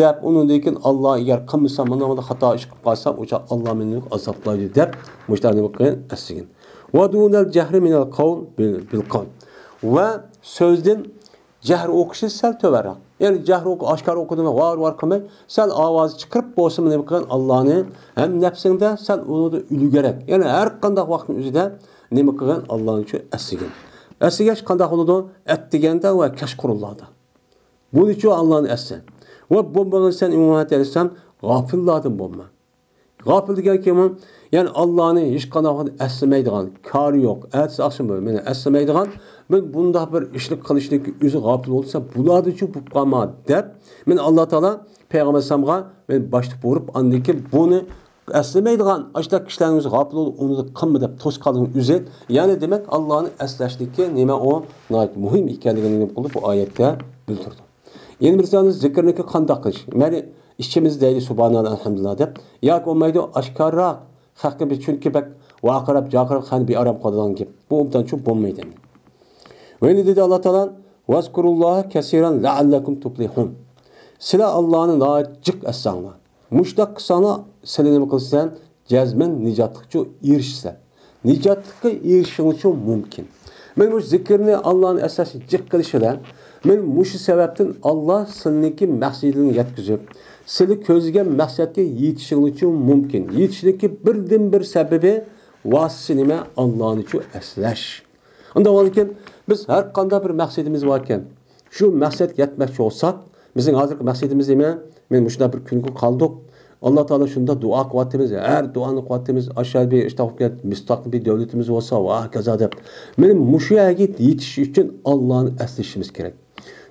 deb undan Allah agar qilmasam mana xato ish qilib qolsam, o'sha Alloh meni azoblaydi deb mushtarni qilgan asligin. Va dunal jahri minal qawl bil qawl. Va so'zdan jahr o'qishi sal to'varoq. Yani jahr oshkor o'qidimi, var qilmay, sal ovoz chiqarib bo'lsin nima qilgan Allohni ham nafsingda sal uni ulug'arak. Yani har qanday vaqtning o'zida nima qilgan Allohning uchun asligin. Asigash qanday bo'ladi? At deganda va kashqurullohda. Buning uchun Allohni asli. Va bo'lmagan sen umumat etsam, g'ofillardan bo'lma. G'ofil degan kim? Yani Allah'ını hiç qanday asmaydigan, kari yo'q. Ats axşam meni asmaydigan, men bunda bir ishlik qilishlik o'zi g'ofil bo'lsa, bularni uchun bu qolma deb, men Alloh taolo payg'ambar samga men boshda bo'lib, andiki buni aslamaydigan, ashtak kishilarimiz g'ofil bo'lib, uni qilma deb to'sqanning o'zi, ya'ni demak Allohni aslashligi nima o muhim ekanligini qilib bu oyatda bildirdi. Endi bilsangiz zikrniki qanday qilish? Meni ishchimizdagi subhanalloh alhamdulillah deb, yoki olmaydi oshkorroq haqqı bir çünkü bak vaqirab jaqirab xan bir aram qolgan gap. Bu umdan çok bo'lmaydi. Ve ne dedi Allah Teala? Vazkurullaha kesiran la'allakum tuflihun. Sila Allah'ın nacık aslanlar. Muştaq sana sila nima qilsan, jazman nijotlikka erishsa. Nijotlikka erishing uchun mumkin. Men bu zikrni Allohning asosiy jiq qilishida, men mush sababdan Alloh sizniki maqsadini yetkazib, sizni ko'zga maqsadga yetishing uchun mumkin. Yetishniki birdan bir sababi vasitasi nima? Allohning uchun aslash. Unda bo'lgan biz har qanday bir maqsadimiz bor ekan, shu maqsadga yetmoqchi bo'lsak, bizning hozirgi maqsadimiz nima? Men shunda bir kunga qoldik. Allah Teala shunda duo qilyapmiz, har duoni qilyapmiz, aşağı bir istaqbol mustaqil bir davlatimiz bo'lsa va kaza deb. Men mushu yerga yetish uchun Allohni aslashimiz kerak.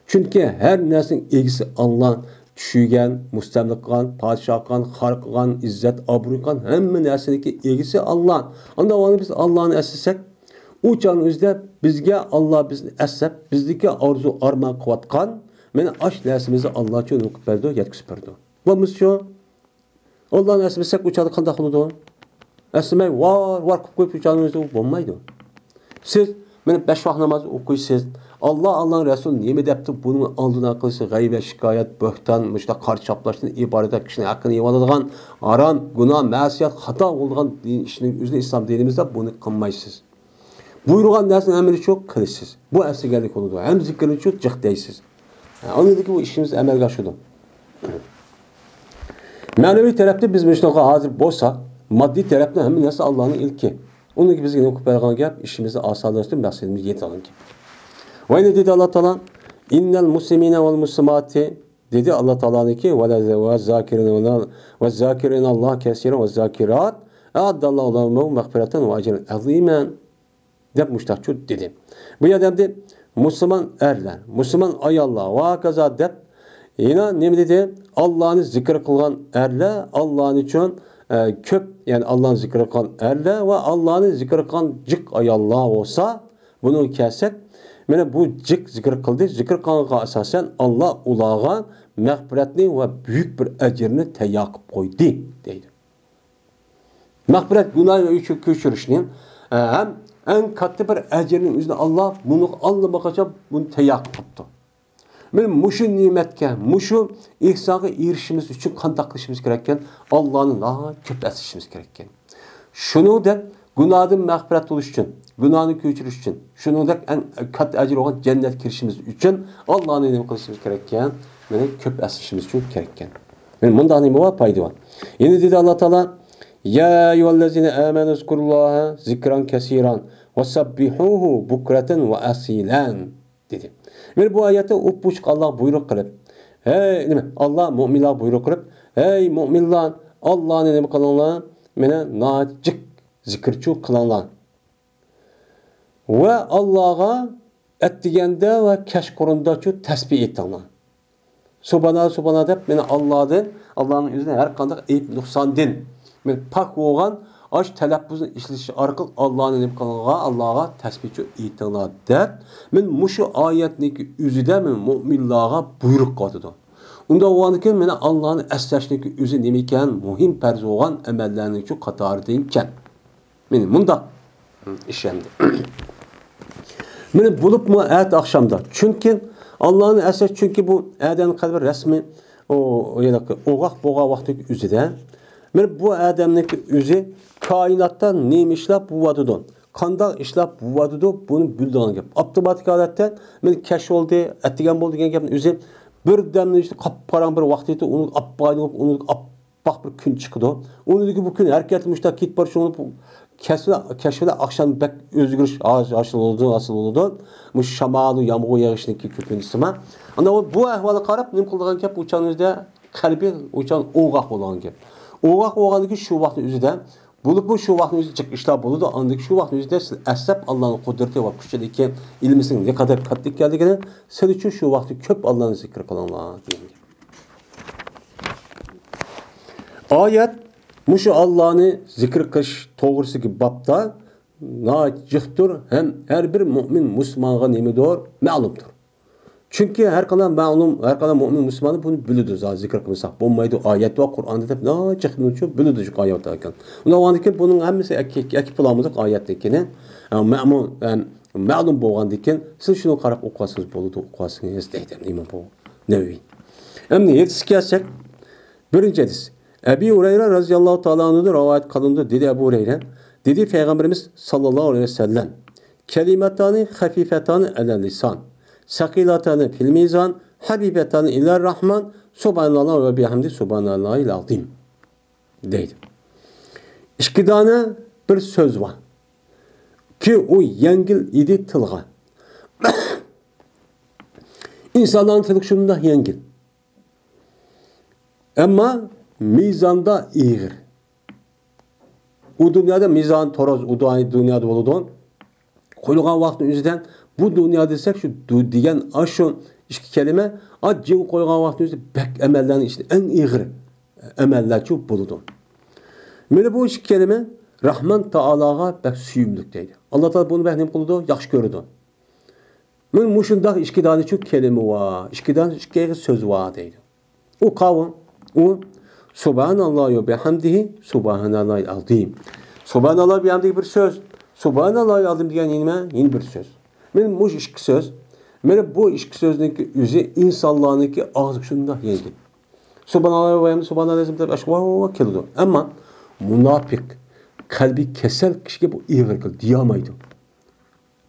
Chunki har narsaning egisi Alloh tushgan, mustamlik qilgan, podshoh qilgan, xalq qilgan, izzat, obro' qilgan hamma narsaniki egisi Alloh. Unda biz Allohni aslasak, u chon o'zida bizga Alloh bizni aslab, bizniki orzu armon qilayotgan, meni ash narsamizni Alloh uchun o'qib berdi, yetkazib berdi. Bo'lmasa shu Allah'ın asmasak uçadı qanday qiladi? Asmay var qilib qo'yib uçadığınızda bo'lmaydi. Siz meni 5 vaqt namoz o'qiysiz. Allah'ın Resulü nima debdi? Bunun oldini qilsa g'ayba, shikoyat, bo'hton, mushta qarshi chaplashdan iborat kishini haqqini yeyoladigan harom, gunoh, ma'siyat, xato bo'lgan din ishining o'zini islom dinimizda buni qilmaysiz. Buyurgan narsani amalga çok qilasiz. Bu asligarlik bo'ladi. Ham zikrni çok jiq deysiz. Onidagi bu ishimiz amalga oshadi. Manevi tarafta biz müştaka hazır bolsak, maddi tarafta hemen nasıl Allah'ın ilki. Onun gibi bizge okup vergan gap, işimizi asallaştırıp maqsadımız yet alın ki. Ve ne dedi Allah Teala? İnnel muslimine vel muslimati dedi Allah Teala'nın ki ve zakirin Allah kesiren ve zakirat addallahu lahum mağfireten ve ecren azimen dep müştakçu dedi. Bu adamda Müslüman erler, Müslüman ayallar ve kaza dep yine ne dedi? Allah'ını zikir kılgan erle, Allah'ın için köp, yani Allah'ın zikir kılgan erle ve Allah'ını zikir kılgan cik ayallah olsa, bunu kesek, yani bu cik zikir kıldı, zikir kılgan'a asasen Allah ulağa mağfiretini ve büyük bir ecrini teyyakıp koydu, deydi. Mağfiret günah ve köçürüşünün hem en katı bir ecrini üzerine Allah bunu anlamakça bunu teyyakıp tuttu. Men muşu nimetke, muşu ihsaga erişimiz üçün qanday qilishimiz kerakkan? Allah'ın köp asishimiz kerakkan. Shuningdek, gunohdan mag'firat bo'lish uchun, gunohni ko'chirish uchun, shuningdek en katta ajr olgan jannat kirishimiz uchun Allohni nima qilishimiz kerakkan? Meni köp asishimiz uchun kerakkan. Men bundan nima va foyda bor. Endi dedi Alloh taolo: "Ya ayyuhallazina amanu zkurullaha zikran kaseeran va sabbihuhu bukratan va asilan." dedi. Ve bu ayette upuçuk Allah buyruk kılıp, hey Allah müminler buyruk kılıp, hey müminler Allah'ın nemi kılanlar, mene nacik zikirçu kılanlar. Ve Allah'a ettigende ve keşkurunda şu tesbih ettiler. Subhanallah dep, mene Allah'ın yüzüne her kandak eyip nuksan din. Men pak olgan, aş telaffuzun işlişi arqıl Allah'ın nemi kılanlar, Allah'a tesbihçu ettiler dep, men muşu ayetniki üzüde men müminlara buyruk katıdı. Unda oğanıken mene Allah'ın əslashlikki özü nima ekan, muhim farz bo'lgan amallarning shu qatorida ekan. Meni bunda ishemdi. Meni bulupmu ayet akşamda. Çünkü Allah'ın əslash, çünkü bu Adem'in qalbi resmi o yedaki oğaq boğa vakti üzüde. Meni bu Adem'nin üzü kainatda neyim işlep bu vadıdon. Kanda işlep bu vadıdon bunu bildiğin gibi. Optimatik aletten meni keşf oldu, ettigen oldu gen gibi üzü bir demli işte kapkaran bir vaktiydi onu apbayını onu appak bir gün çıktı. Onu dedi ki bu gün herkes müştak git barış onu keşfede akşam bek özgürüş asıl oldu. Bu şamalı yağmur yağışındaki köpüntüsü ama. Anda bu ahvalı qarab nim qıldıgan gap uçanızda kalbi uçan oğaq olan gap. Oğaq olğandaki şu vaxtın üzüdə bulup bu şu vaxtın üzü çık işler buludu. Andaki şu vaxtın üzüdə siz əsəb Allah'ın kudreti ve güçüdeki ilmisinin ne kadar katlik geldiğini siz için şu vaxtı köp Allah'ın zikri kılanlar diyen. Ayet muşu Allah'ını zikir kış doğrusu ki babda naicihtur hem her bir mümin Müslüman'a nemidir ma'lumdur. Çünkü her kadar ma'lum, her kadar mümin Müslümanı bunu biliyordu zaten zikir kılsak. Bulmaydı ayet ve Kur'an'da hep naicihtur için biliyordu şu ayetlerken. Ondan bunun hemisi ekip bulamızdık ayettekini. Ma'lum boğandikken siz şunu qarab okuasınız boludu okuasınız deydim iman bu nevi. Hem yetisi gelsek birinci hadis. Ebu Hureyre radıyallahu ta'ala anhu'da rivayet kılındı dedi Ebu Hureyre. Dedi Peygamberimiz sallallahu aleyhi ve sellem kelimetani hafifetani alel lisan sakilatani fil mizan habibetani iler rahman subhanallah ve bihamdi subhanallahil azim deydi. İki tane bir söz var ki o yengil idi tılğa. İnsanların tılık şunda yengil. Ama mizanda iğir. O dünyada mizan toroz, o dünyada oludun. Koyulgan vaktin yüzünden bu dünya desek şu diyen aşın iki kelime cin koyulgan vaktin yüzünden bek emellerin işte en iğir emeller çok buludun. Böyle bu iki kelime Rahman Ta'ala'a bek süyümlükteydi. Allah Teala bunu behnem kılıdı, yaxşı görüdü. Men muşunda iki tane çok kelime var, iki tane söz var deydi. O kavun, o Subhanallah ve bihamdihi subhanallahil azim. Subhanallah bihamdihi bir söz. Subhanallahil azim diyen yeni bir söz. Benim bu iki söz. Benim bu iki sözdeki yüzü insanlarınki ağzı şunda yengin. Subhanallah ve bihamdihi subhanallahil azim der aşkı keldi. Ama münafık kalbi kesel kişiye bu iyi kıl diyamaydı.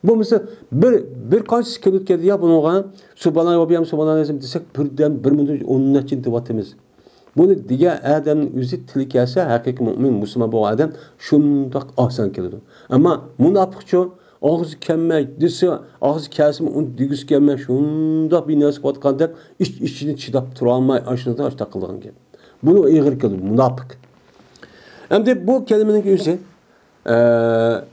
Bu mesela bir kaç keldi geldi ya bunu Subhanallah ve bihamdihi subhanallahil azim desek bir müddet onun için divatimiz. Bunu diye Adem'in yüzü tili gelse hakiki mümin Müslüman bu Adem şundak ahsan keldi. Ama münafıkçı ağzı kemme dese ağzı kesme onu digüs kemme şundak bir nasip atkandak içini çıdap turalmay aşınıda aç takılgan gibi. Bunu iğir keldi münafık. Hem de bu kelimenin yüzü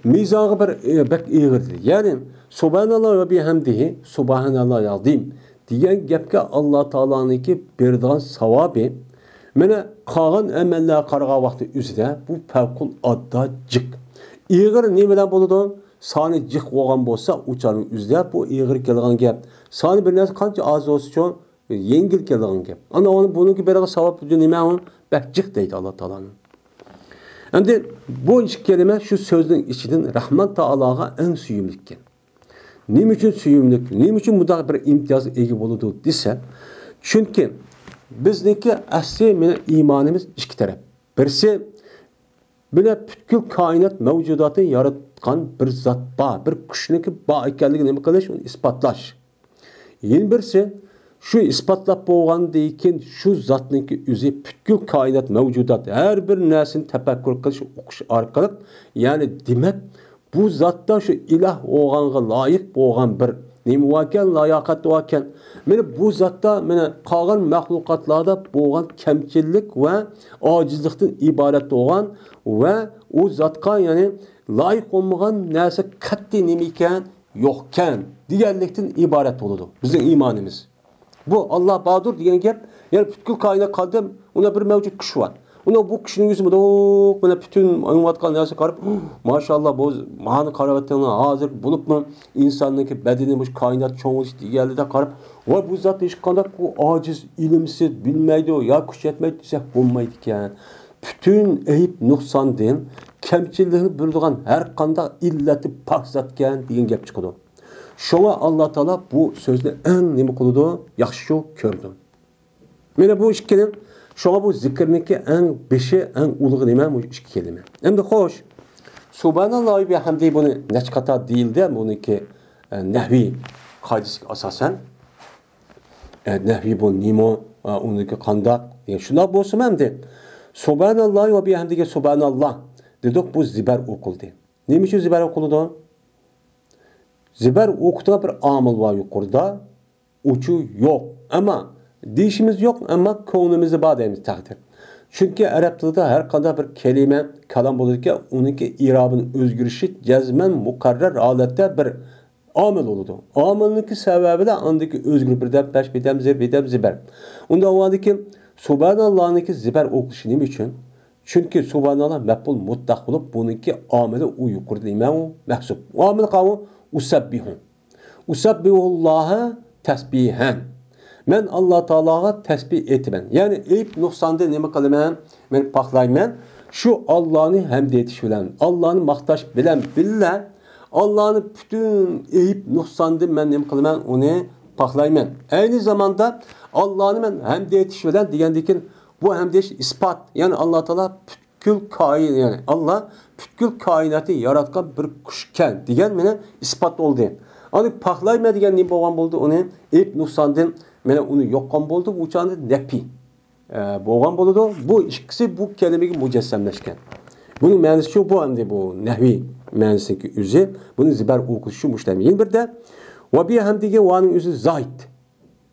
mizahı bir bek iğirdi. Yani Subhanallah ve bihamdihi subhanallahil azim diyen gepke Allah Teala'nınki birdan savabı mene qalan emeller qarğa vaxtı üzdə bu fəvqul adda cıq. İğir ne bilen boludu? Sani cıq olğan bolsa uçanın üzdə bu iğir kelgan gap. Sani bir nəsə qancha az olsa çox yengil kelgan gap. Ana onun bununki belə savab nima on bək cıq deydi Allah Taala'nın. Hem de bu iki kelime şu sözün içinden Rahman Ta'ala'a en süyümlükken. Nim için süyümlük, nim için bu bir imtiyaz egi boludu dese çünkü bizdeki asli imanımız iki taraf. Birisi bile bütün kainat mevcudatı yaratkan bir zat bağ, bir kuşunki bağ ekanligini nima qilish, onu ispatlash. Yeni birisi şu ispatlap boğan deyken şu zatnınki üzü bütün kainat mevcudat her bir narsani tefekkür qilish, o'qish orqali yani demek bu zatdan şu ilah olğanğa layık boğan bir nima vaken layaqat vaken meni bu zatda meni qolgan mahluqotlarda bo'lgan kamchilik va ojizlikdan iborat bo'lgan va u zatga ya'ni loyiq bo'lmagan narsa katta nima ekan yo'qkan deganlikdan iborat bo'ladi bizning iymonimiz. Bu Allah Bahadur degan gap, ya'ni butkul koinot qoldi, unda bir mavjud kuch bor. Unda bu kişinin yüzü böyle bütün anlatkan narsa qarab, maşallah bu mani qaravatını hazır bulupmu insandaki bedeni bu kainat çoğuluş diğerlerde qarab, va bu zat hiç qanday bu aciz, ilimsiz, bilmeydi o ya kuş yetmeydi desek bulmaydı ekan. Bütün eyip nuqsandın, kemçilliğini bildiğin her qanday illeti pak zatken degan gap chiqadi. Şoňa Allah Taala bu sözde en nima qildi? Yaxshi ko'rdi. Mene bu ikkining şoňa bu zikrniki en beşi, en ulug' nima bu ikki kelime. Endi xo'sh, subhanallohi bihamdi bunu necha qator deyildi? Buniki nahviy qoidasiga asosan nahviy bu nima, uniki qanday? Shunday bo'lsa ham de subhanallohi va bihamdiga subhanallah dedik bu zibar o'qildi. Nima uchun zibar o'qildi? Zibar o'qitgan bir amil var yuqorida, uchu yo'q. Ama deyishimiz yo'q, ama ko'nglimizni bor deymiz taqdir. Chunki arab tilida har qanday bir kelime kalam bo'ladigan, uniki i'robini o'zgarishi jazman muqarrar holatda bir amil bo'ladi. Amilniki sababidan andiki o'zgarib birdan bedam zibar. Unda o'yladiki subhanallohniki zibar o'qilishi nima uchun? Chunki subhanalloh maf'ul mutlaq bo'lib, buniki amili u yuqorida nima u mahsub. Amil qavu usabbihu. Usabbihullaha tasbihan. Men Allah Taalaga tasbih etimen. Yani eyip nuqsanda nima qilaman? Men paqlayman. Şu Allah'ını hamd etish bilan, Allah'ını maqtash bilan billa Allah'ını bütün eyip nuqsanda men nima qilaman? Uni paqlayman. Aynı zamanda Allah'ını men hamd etish bilan degandikin bu hamd etish ispat. Yani Allah Taala butkul kain, yani Allah butkul kainatı yaratgan bir kushkan degan meni ispat oldu. Ani paqlayma degan nima bo'lgan bo'ldi? Uni eyip nuqsandan mene onu yoqqan bo'ldi, bu uçanda nepi bo'lgan bo'ladi. Bu ikkisi bu kelimaga mujassamlashgan. Buning ma'nosi shu, bu endi bu nahviy ma'nosiki o'zi, buni zibar o'qishi mushtam. Yana bir de va bi hamdiga vaning o'zi zoid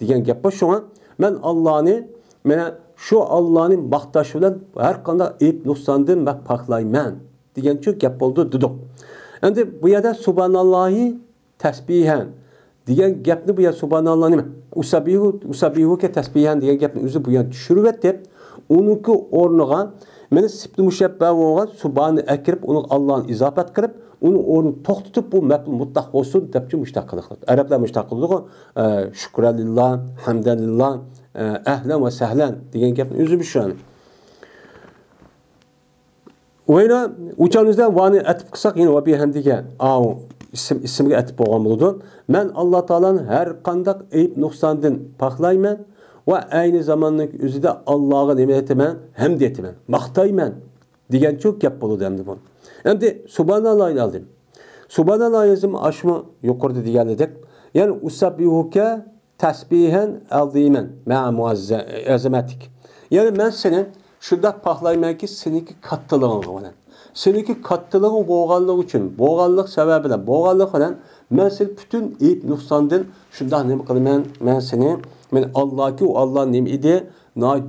degan gap bor. Shunga men Allohni, mena shu Allohning maqtashi bilan har qanday ayb nuqsondan men paqlayman degan shu gap bo'ldi dedik. Endi bu yerda subhanallohi tasbihan degan gapni bu yer subhanalloh nima? Usabihu ke tasbihan degan gapni o'zi bu yer tushirib etib, uniki o'rniga meni sifat mushabba bo'lgan subhani akirib, uni Allohni izofat qilib, uni o'rnini to'xtatib bu maf'ul mutlaq bo'lsin deb mushtaq qildi. Arablar mushtaq qildi. Shukranillah, hamdanillah, ahlan va sahlan degan gapni o'zi bu shuni. O'yna uçağımızdan vani atib qilsak, yine va bihamdiga isimga atib bo'lgan bo'ladi. Men Alloh taolaning har qanday ayb nuqsondan paqlayman va ayni zamonning o'zida Allohga nima aytaman? Hamd aytaman, maqtayman degan çok gap bo'ladi endi bu. Endi subhanallohni oldim. Subhanallahizm ashmo yuqorida degan edik. Ya'ni usabbihuka tasbihan aziman ma'a muazzamatik. Ya'ni men seni shunda paqlaymanki, seniki kattalığın bilan. Seniki kattalığın bo'lganligi uchun, bo'lganlik sababidan, bo'lganlik bilan men sen bütün ayb nuqsondan shunda nima qilaman? Men seni, men Allohki, u Alloh nima edi?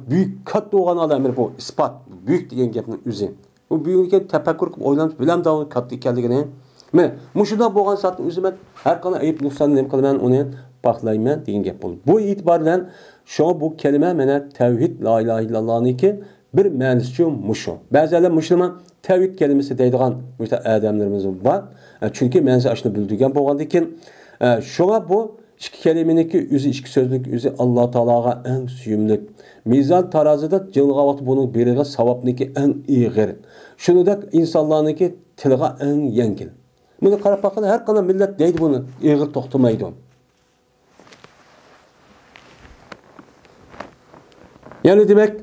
Büyük katta bo'lgan odam bu ispat, büyük degan gapning o'zi. Bu büyüklikka tafakkur qilib o'ylanib bilam da katta ekanligini. Men mushunda bo'lgan soatning o'zi men har qanday ayb nuqsonni nima qilaman? Uni paqlayman degan gap bo'ldi. Bu e'tibor bilan shu bu kelime mena tavhid la ilaha illallohniki bir ma'nosi uchun mushu. Ba'zilar musulmon tavhid kelimesi deydigan muhta adamlarimiz var. Çünkü ma'nosi ashuni bildirgan bo'lgandan keyin shunga bu ikki kelimeniki o'zi, ikki so'zlik o'zi Alloh taologa eng suyumli. Mizan tarazida jilg'a vaqt buning berilgan savobniki eng ig'ir. Shuningdek insonlarniki tilga eng yengil. Buni qarab bakın, har qanday millat deydi buni ig'ir to'xtamaydi. Yani demek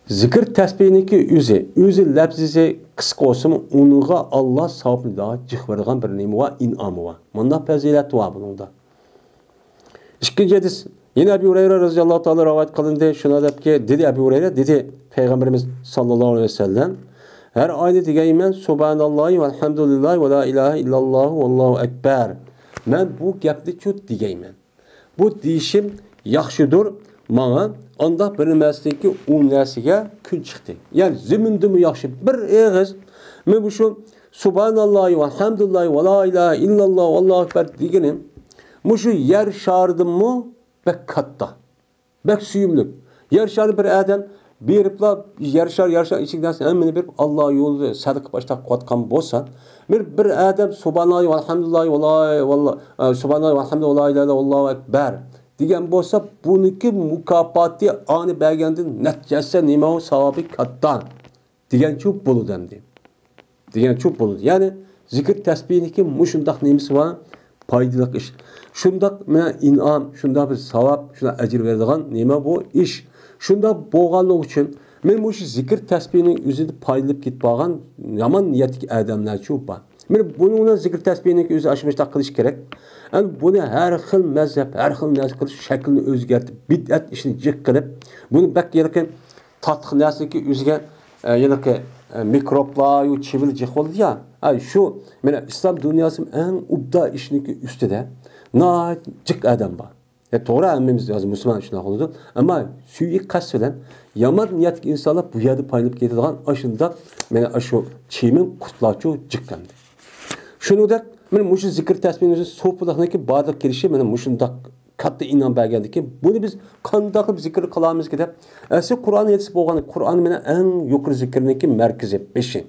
zikr tasbihniki o'zi lafzizi qisqa olsun, onunğa Allah savobni daha cihvergan bir nima va in'amı var. Bunda fazilat var bununda. İkinci hadis yine Ebu Hureyre radıyallahu ta'ala rivayet kılındı. Şuna depki dedi Ebu Hureyre, dedi Peygamberimiz sallallahu aleyhi ve sellem, her ayda degeymen subhanallahi velhamdülillahi ve la ilahe illallah vallahu ekber. Men bu gapni çok degeymen. Bu deyişim yaxşıdır. Bana anda bilinmesdeki o narsaga kun chiqdi. Yani zimindimi yaxshi bir eg'iz men bu shu subhanallohi va hamdulillahi va la ilaha illalloh vallohu akbar deganim mushu yer shardimmi bek katta, bek suyumli. Yer shari bir adam beripla yarışar içinden hemen bir Allah yolunda sadık başta qatqan bolsa, bir adam subhanallah elhamdülillah vallahi subhanallah elhamdülillah la ilahe illallah ekber degan bolsa, buniki mukofoti ani bergandan natijasi nima o savobi katta degancha bo'ladi endi. Degancha bo'ladi. Ya'ni zikr tasbihniki mushundaq nimasi bor? Foydali ish. Shundaq mana in'om, shundaq bir savob, shunda ajr beradigan nima bu ish. Shunda bo'lganligi uchun men mush zikr tasbihining o'zida foydalanib ketib qolgan yomon niyatli odamlar shu bor. Men buni zikr tasbihining o'zi ashmashda qilish kerak. Yani buni har xil mazhab, har xil narsa qilish shaklini o'zgartirib, bid'at ishni jiq qilib, buni bak yerga tatliq narsaki o'ziga yerga mikroblar, chivil jiq bo'ldi ya. Shu mena islom dunyosining eng ubda ishniki ustida jiq odam bor. To'g'ri, hammamiz musulmon shunaqa bo'ladi, ammo suyi qasd bilan yomon niyatli insonlar bu yerda paylanib ketadigan ashunda mena shu chimin qutlachu jiqqandi. Shuningdek, men mush zikr tasbihini so'piliqniki barliq kelishi meni mushundaq katta inom bergandiki, buni biz qanday qilib zikr qilamiz deb, asli Qur'on yetib bo'lgan, Qur'on meni eng yuqori zikrniki markazi, beshi.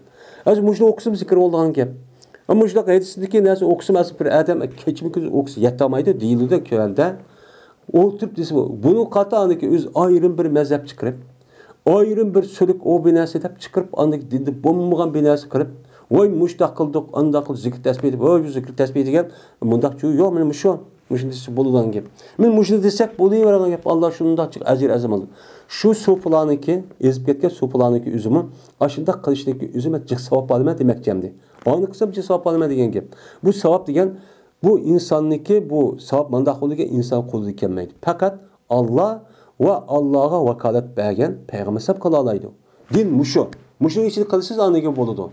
Az mushni o'qisam zikr bo'lgan gap. Ammo shunaqa aytishdiki, narsa o'qisam asli bir odam kechmi kuz o'qis yetamaydi deyildi ko'randa. O'tirib desa, buni qataniki o'z ayrim bir mazhab chiqarib, ayrim bir so'lik o binasi deb chiqarib, andik dindi bo'lmagan binasi qilib, voy mushtaq qildik, andaq qilib zikr tasbih deb, voy zikr tasbih degan, bundaq yo'q, men mushuni desa bo'ladigan gap. Men mushuni desak bo'laveradigan gap. Alloh shundoq ajr azam oldi. Shu so'planiki, ezib ketgan so'planiki o'zimi, ashunda qilishniki o'zim jiq savob olaman demakchamdi. Oni qilsam jiq savob olaman degan gap. Bu savob degan bu insonniki, bu savob mandaq qo'liga inson qo'lida kelmaydi. Faqat Alloh va Allohga vakolat bergan payg'ambar hisob qila oladi. Din mushu. Mushuni ichida qilsiz aniga bo'ladi.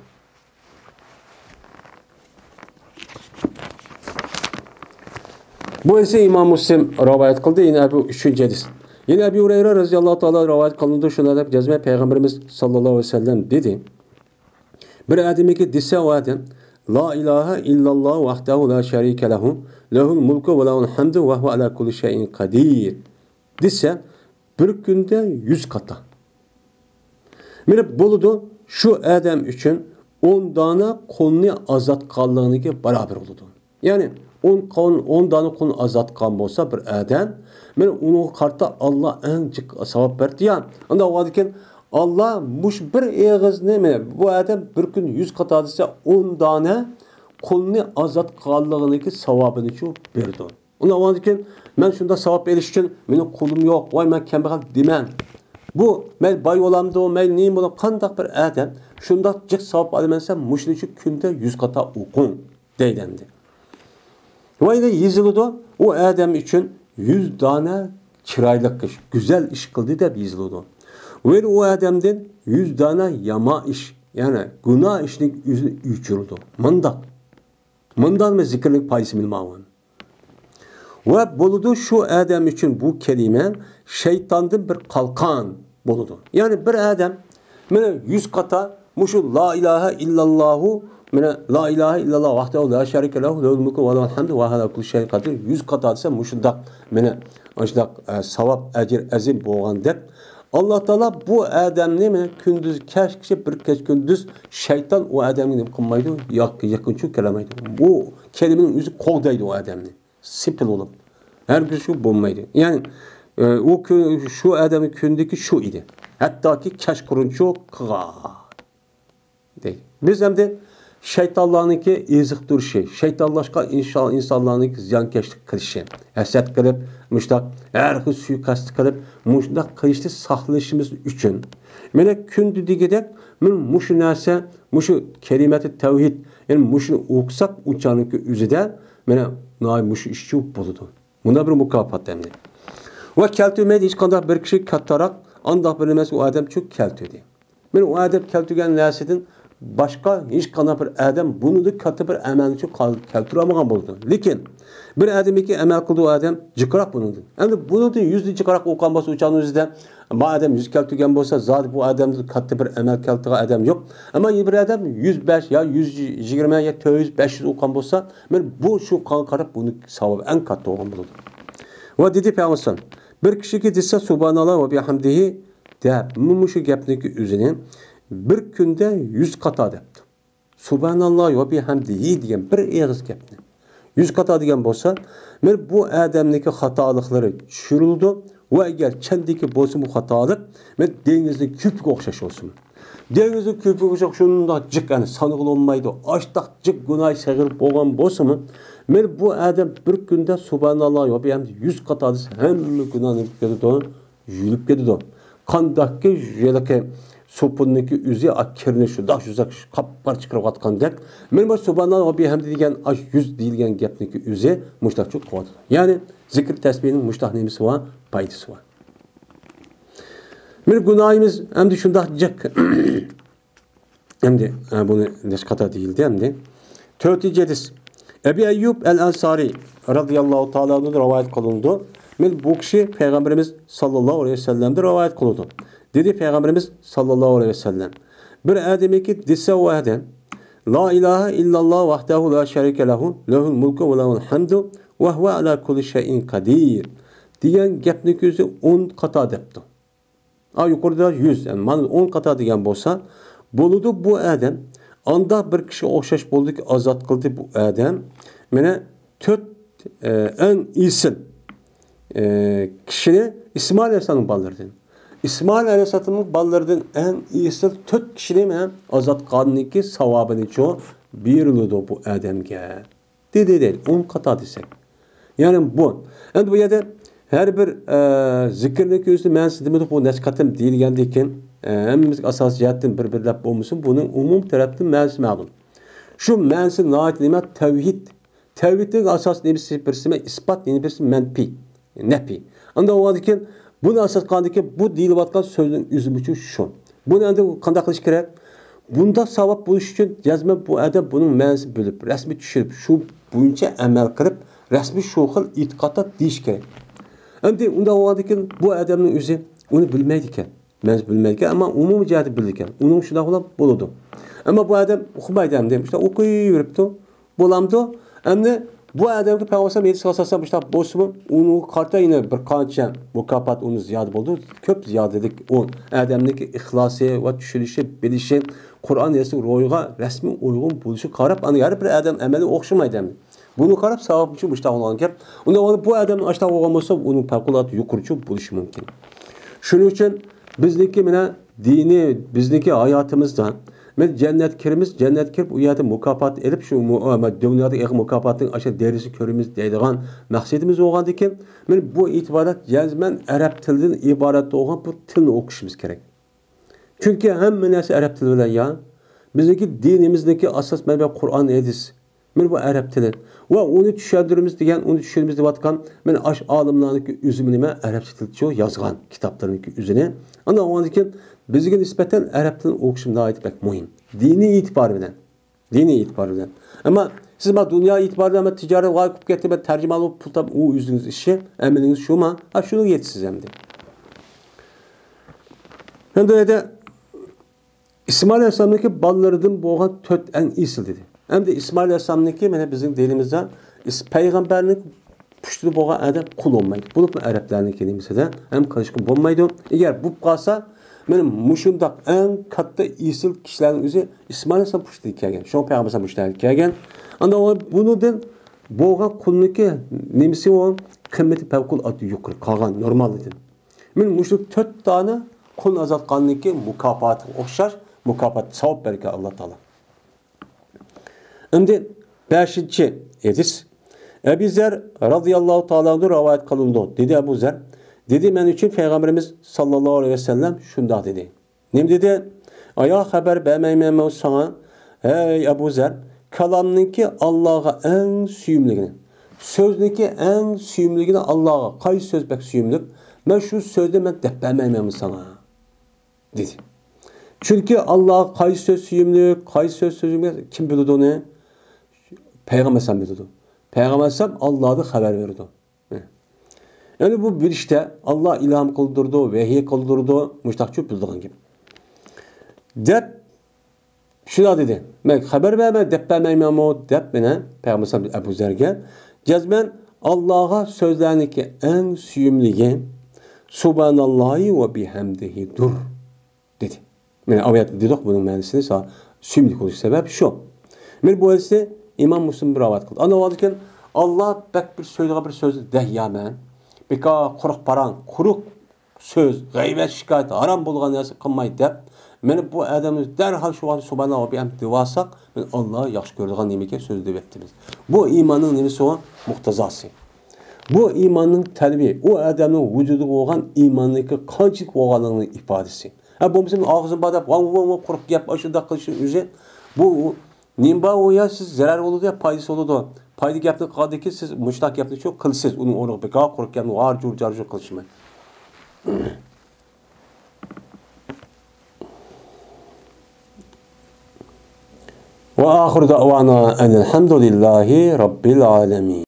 Bu ise İmam Müslim rivayet kıldı. Yine bu 3. hadis. Yine Ebu Hureyre radıyallahu ta'ala rivayet kılındı. Şuna da cezme Peygamberimiz sallallahu aleyhi ve sellem dedi. Bir ademi ki disse o adam La ilahe illallah vahdehu la şerike lehu lehul mulku ve lehul hamdu ve huve ala kulli şeyin kadir. Disse bir günde 100 kata. Mene buludu şu adam için 10 tane konu azat kallığını ki beraber oldu. Yani 10 tane konu azat kan olsa bir adam, men onun karta Allah en cik sevap verdi ya. Anda o adeken Allah muş bir eğiz ne mi? Bu adam bir gün 100 kat adise 10 tane konu azat kallığını ki sevabını çok verdi. Anda o adeken men şunda sevap eriş için benim kolum yok. Vay men kembekal demen. Bu men bay olamdı o men neyim olan kandak bir adam şunda cik sevap almensen muşlu şu günde 100 kata okun deylendi. Vayda yazılıdı o adam için 100 tane çıraylık iş, güzel iş kıldı da yazılıdı. Ve o adamdan 100 tane yama iş, yani günah işlik yüzünü uçurdu. Mandak mı zikirlik payısı bilmağın. Ve buludu şu adam için bu kelime şeytandan bir kalkan buludu. Yani bir adam 100 kata muşu la ilahe illallahu la ilahe illallah vahdehu la şerike lehu lehul mulku ve lehul hamdu ve ala kulli şeyin kadir 100 kat atsa muşundaq aşdaq savab ajr azim bo'lgandek Allah Teala bu adamni gündüz keşke bir keç gündüz şeytan o adamni qilmaydi yaqinchu kelamaydi. Bu kelimenin o'zi qo'g'daydi o adamni. Sipil olup. Her bir şu bo'lmaydi. Yani o şu adamın kündeki şu idi. Hatta ki keş kurunchu qığa. Deydi. Biz hem de şeytanlarınki ezik duruşu, şeytanlaşqa insanlarınki ziyankeşlik qilishi, hasad qilib, muştaq har xil suiqasd qilib, muştaq qilishni saqlashimiz uchun. Mena kundi degidek, men mushu narsa, mushu kalimati tavhid, yani mushuni o'qisak, uçaniki o'zida mena mushu ish chu bo'ladi. Bunda bir mukofot endi. Va keltirmaydi hech qanday bir kishi kattaroq, andaq bir emas u odam chu keltirdi. Men u odam keltirgan narsadan başka hiç qanday bir adam bunu da katı bir amelçi keltiramagan bo'ldi. Lekin bir adam ki amel qildi o adam jiqroq bunundu. Endi bunu da 100 jiqroq o'qan bo'lsa o'chan o'zida bu adam 100 keltirgan bo'lsa, zot bu odamda katı bir amel keltirgan adam yo'q. Ama bir adam 105 ya 120 ya 200 500 o'qan bo'lsa, men bu shu qarab buni savob en katı bo'lgan bo'ladi. Va dedi Peygamber bir kişi ki dese subhanallah ve bihamdihi deb şu gapniki o'zini bir kunda 100 qata debdi. Subhanalloh va bihamdihi degan bir og'iz gapni 100 qata degan bo'lsa, men bu odamniki xatoliklari tushirildi va agar chandiki bo'lsa bu xatolik men dengizning ko'piga o'xshash olsin. Dengizning ko'piga o'xshab shundoq jiq ani sanig'ilmaydi. Ashtaq jiq gunoh sag'ir bo'lgan bo'lsa-mi, men bu odam bir kunda subhanalloh va bihamdi 100 qata desa hamma gunohni ketadi, yulib ketadi. Qandaqki jelaki so'pinniki o'zi akirni shundoq qapqar chiqarayotgandek, men bu subhanalloh va bihamdi degan 100 deyilgan gapniki o'zi mushtaqchi qo'yadi. Ya'ni zikr tasbihning mushtaq nimasi va foydasi var. Bir günahımız hem de şundak cık hem de bunu neşkata değildi hem de 4. hadis Ebu Eyyub el-Ansari radıyallahu ta'ala'nın rivayet kılındı. Bu kişi Peygamberimiz sallallahu aleyhi ve sellem'de rivayet kılındı. Dedi Peygamberimiz sallallahu aleyhi ve sellem bir ademi ki disse o adam la ilahe illallah vahdehu la şerike lehu lehul mulku ve lehul hamdu ve huve ala kulli şeyin kadir diyen gapni ko'zi 10 qata debdi. Yukarıda 100 yani 10 qata degan bo'lsa, bo'ludi bu adam anda bir kishi o'xshash bo'ldiki azod qildi bu adam. Mana 4 en iyisi kishini İsmail Aleyhisselam'ın ballaridan. İsmail Aleyhisselam'ın ballaridan en iyisi 4 kishini mana azod qilganiki savobini cho beriladi bu adamga. Dedi 10 qata desek. Yani bu. Endi bu yerda her bir zikirlik yüzü mensidimiz bu neşkatim deyilgendiyken hemmimiz asas cihetten bir-birlep olmuşsun. Bunun umum taraftan mensi ma'lum. Şu mensi naat nime tevhid. Tevhidin asas nemisi birisime ispat, birisi menfi, nefi. Anda o adıyken bunu asas kandıyken bu deyilatkan sözün üzüm için şu. Bunu anda kanda kılış gerek. Bunda savap buluş için yazma bu adam bunun mensi bölüp, resmi düşürüp, şu boyunca emel kırıp, resmi şu xil itikata deyiş gerek. Endi unda oladiki bu adamın o'zi uni bilmaydi ekan. Men bilmaydi ekan, ammo umumiy jihatni bildi ekan. Uning shunday qilib bo'ladi. Ammo bu adam o'qimaydi ham demişler, o'qiyib yuribdi. Bo'lamdi. Endi bu adamga Payg'ambar medis asosan işte bo'lsa, uni qarta yine bir qancha mukofot uni ziyoda bo'ldi. Ko'p ziyodalik u adamniki ixlosi va tushunishi, bilishi, Qur'on esa ro'yga rasmiy uyg'un bo'lishi qarab, ana har bir adam amali o'xshamaydi. Bunu qarab savab uchun müştaq olan gap. Unda bu adam aştaq olgan bo'lsa, uning favqulodda yuqorichi bo'lishi mumkin. Shuning uchun bizniki mana dini, bizniki hayotimizda men jannat kirib u yerda mukofot elib shu dunyodagi mukofotning aşa derisi ko'rimiz deydigan maqsadimiz bo'lgandan keyin men bu e'tiborat jazman arab tilidan iborat bo'lgan bu tilni o'qishimiz kerak. Chunki hamma narsa arab tili bilan ya. Bizniki dinimizdagi asos mana Qur'on, hadis. Men bu arab tili ve onu tushundirimiz degan, onu tushunimiz deyotgan men ash olimlarniki o'zim nima arabcha tilda yozgan kitoblarniki o'zini. Ana ondan keyin bizga nisbatan arab tilini o'qishimda aytmak muhim. Diniy e'tibor bilan. Diniy e'tibor bilan. Ammo siz ma dunyo e'tibor bilan tijorat vaqt ketib tarjima olib pul topib u o'zingiz ishi, amalingiz shumi? Ha shuni yetsiz hamda. Endi İsmail Aleyhisselam'daki ballarından boğan 4 en iyisi dedi. Hem de İsmail Aleyhisselam'daki bizim dilimizde peygamberlik püştü boğan adam kul olmaydı. Bunu Araplarının kelimesi de hem karışkın olmaydı. Eğer bu kalsa benim muşundak en katta iyisi kişilerin yüzü İsmail Aleyhisselam püştü hikayen. Şu an peygamber püştü hikayen. Anda bunu den boğan kulunki nemisi o kıymeti pevkul adı yukarı kalan normal edin. Ben muşluk 4 tane kul azat kanliki mukafatı okşar. Mukafat savab berke Allah Teala. Şimdi 5. hadis. Ebu Zer radıyallahu ta'ala'nın rivayet kılındı. Dedi Ebu Zer. Dedi men için Peygamberimiz sallallahu aleyhi ve sellem şunda dedi. Ne dedi? Aya haber vermeyeyim sana. Hey Ebu Zer. Kalamnınki Allah'a en süyümlüğünü. Sözniki en süyümlüğünü Allah'a. Kay söz bek süyümlük. Ben şu sözde ben depemeyim sana. Dedi. Çünkü Allah qaysi söz suyumlu, qaysi söz sözümlü kim bildi onu? Peygamber sen bildi. Peygamber sen Allah'da haber verdi. Yani bu bir işte Allah ilham kıldırdı, vahiy kıldırdı, müştakçı bildiğin gibi. Dep şuna dedi. Ben haber verme, depemeyim o dep bana Peygamber sen Ebu Zer'ge. Cezmen Allah'a sözlerindeki en suyumluğu Subhanallahi ve bihamdihi dur dedi. Yani ayet dedik bunun mənisini sağ sümlik oluş sebep şu. Men bu hadisi İmam Müslim bir rivayet kıldı. Ana varken Allah bek bir söylediği bir söz de ya men. Beka kuruk paran, kuruk söz, gıybet şikayet, haram bolğan narsa qılmaydı dep. Men bu adamız derhal şu an subhanahu ve bihamdihi devasak, men Allah'ı yaxşı gördüğün nemeke söz dep etdimiz. Bu imanın nemesi o muhtazası. Bu imanın təlbi, o adamın vücudu olan imanındaki kancık olanının ifadesi. Ha bu bizim ağzın badap, kuruk yap, aşırıda kılışı üzeri. Bu nimba o ya siz zarar oldu ya paydası oldu. Paydı yaptığınız kadar ki siz müştak yaptığınız çok kılsız. Onun onu beka kuruk yaptığınız ağır carcur kılışmayın. Ve ahir da'vana enelhamdülillahi rabbil alemin.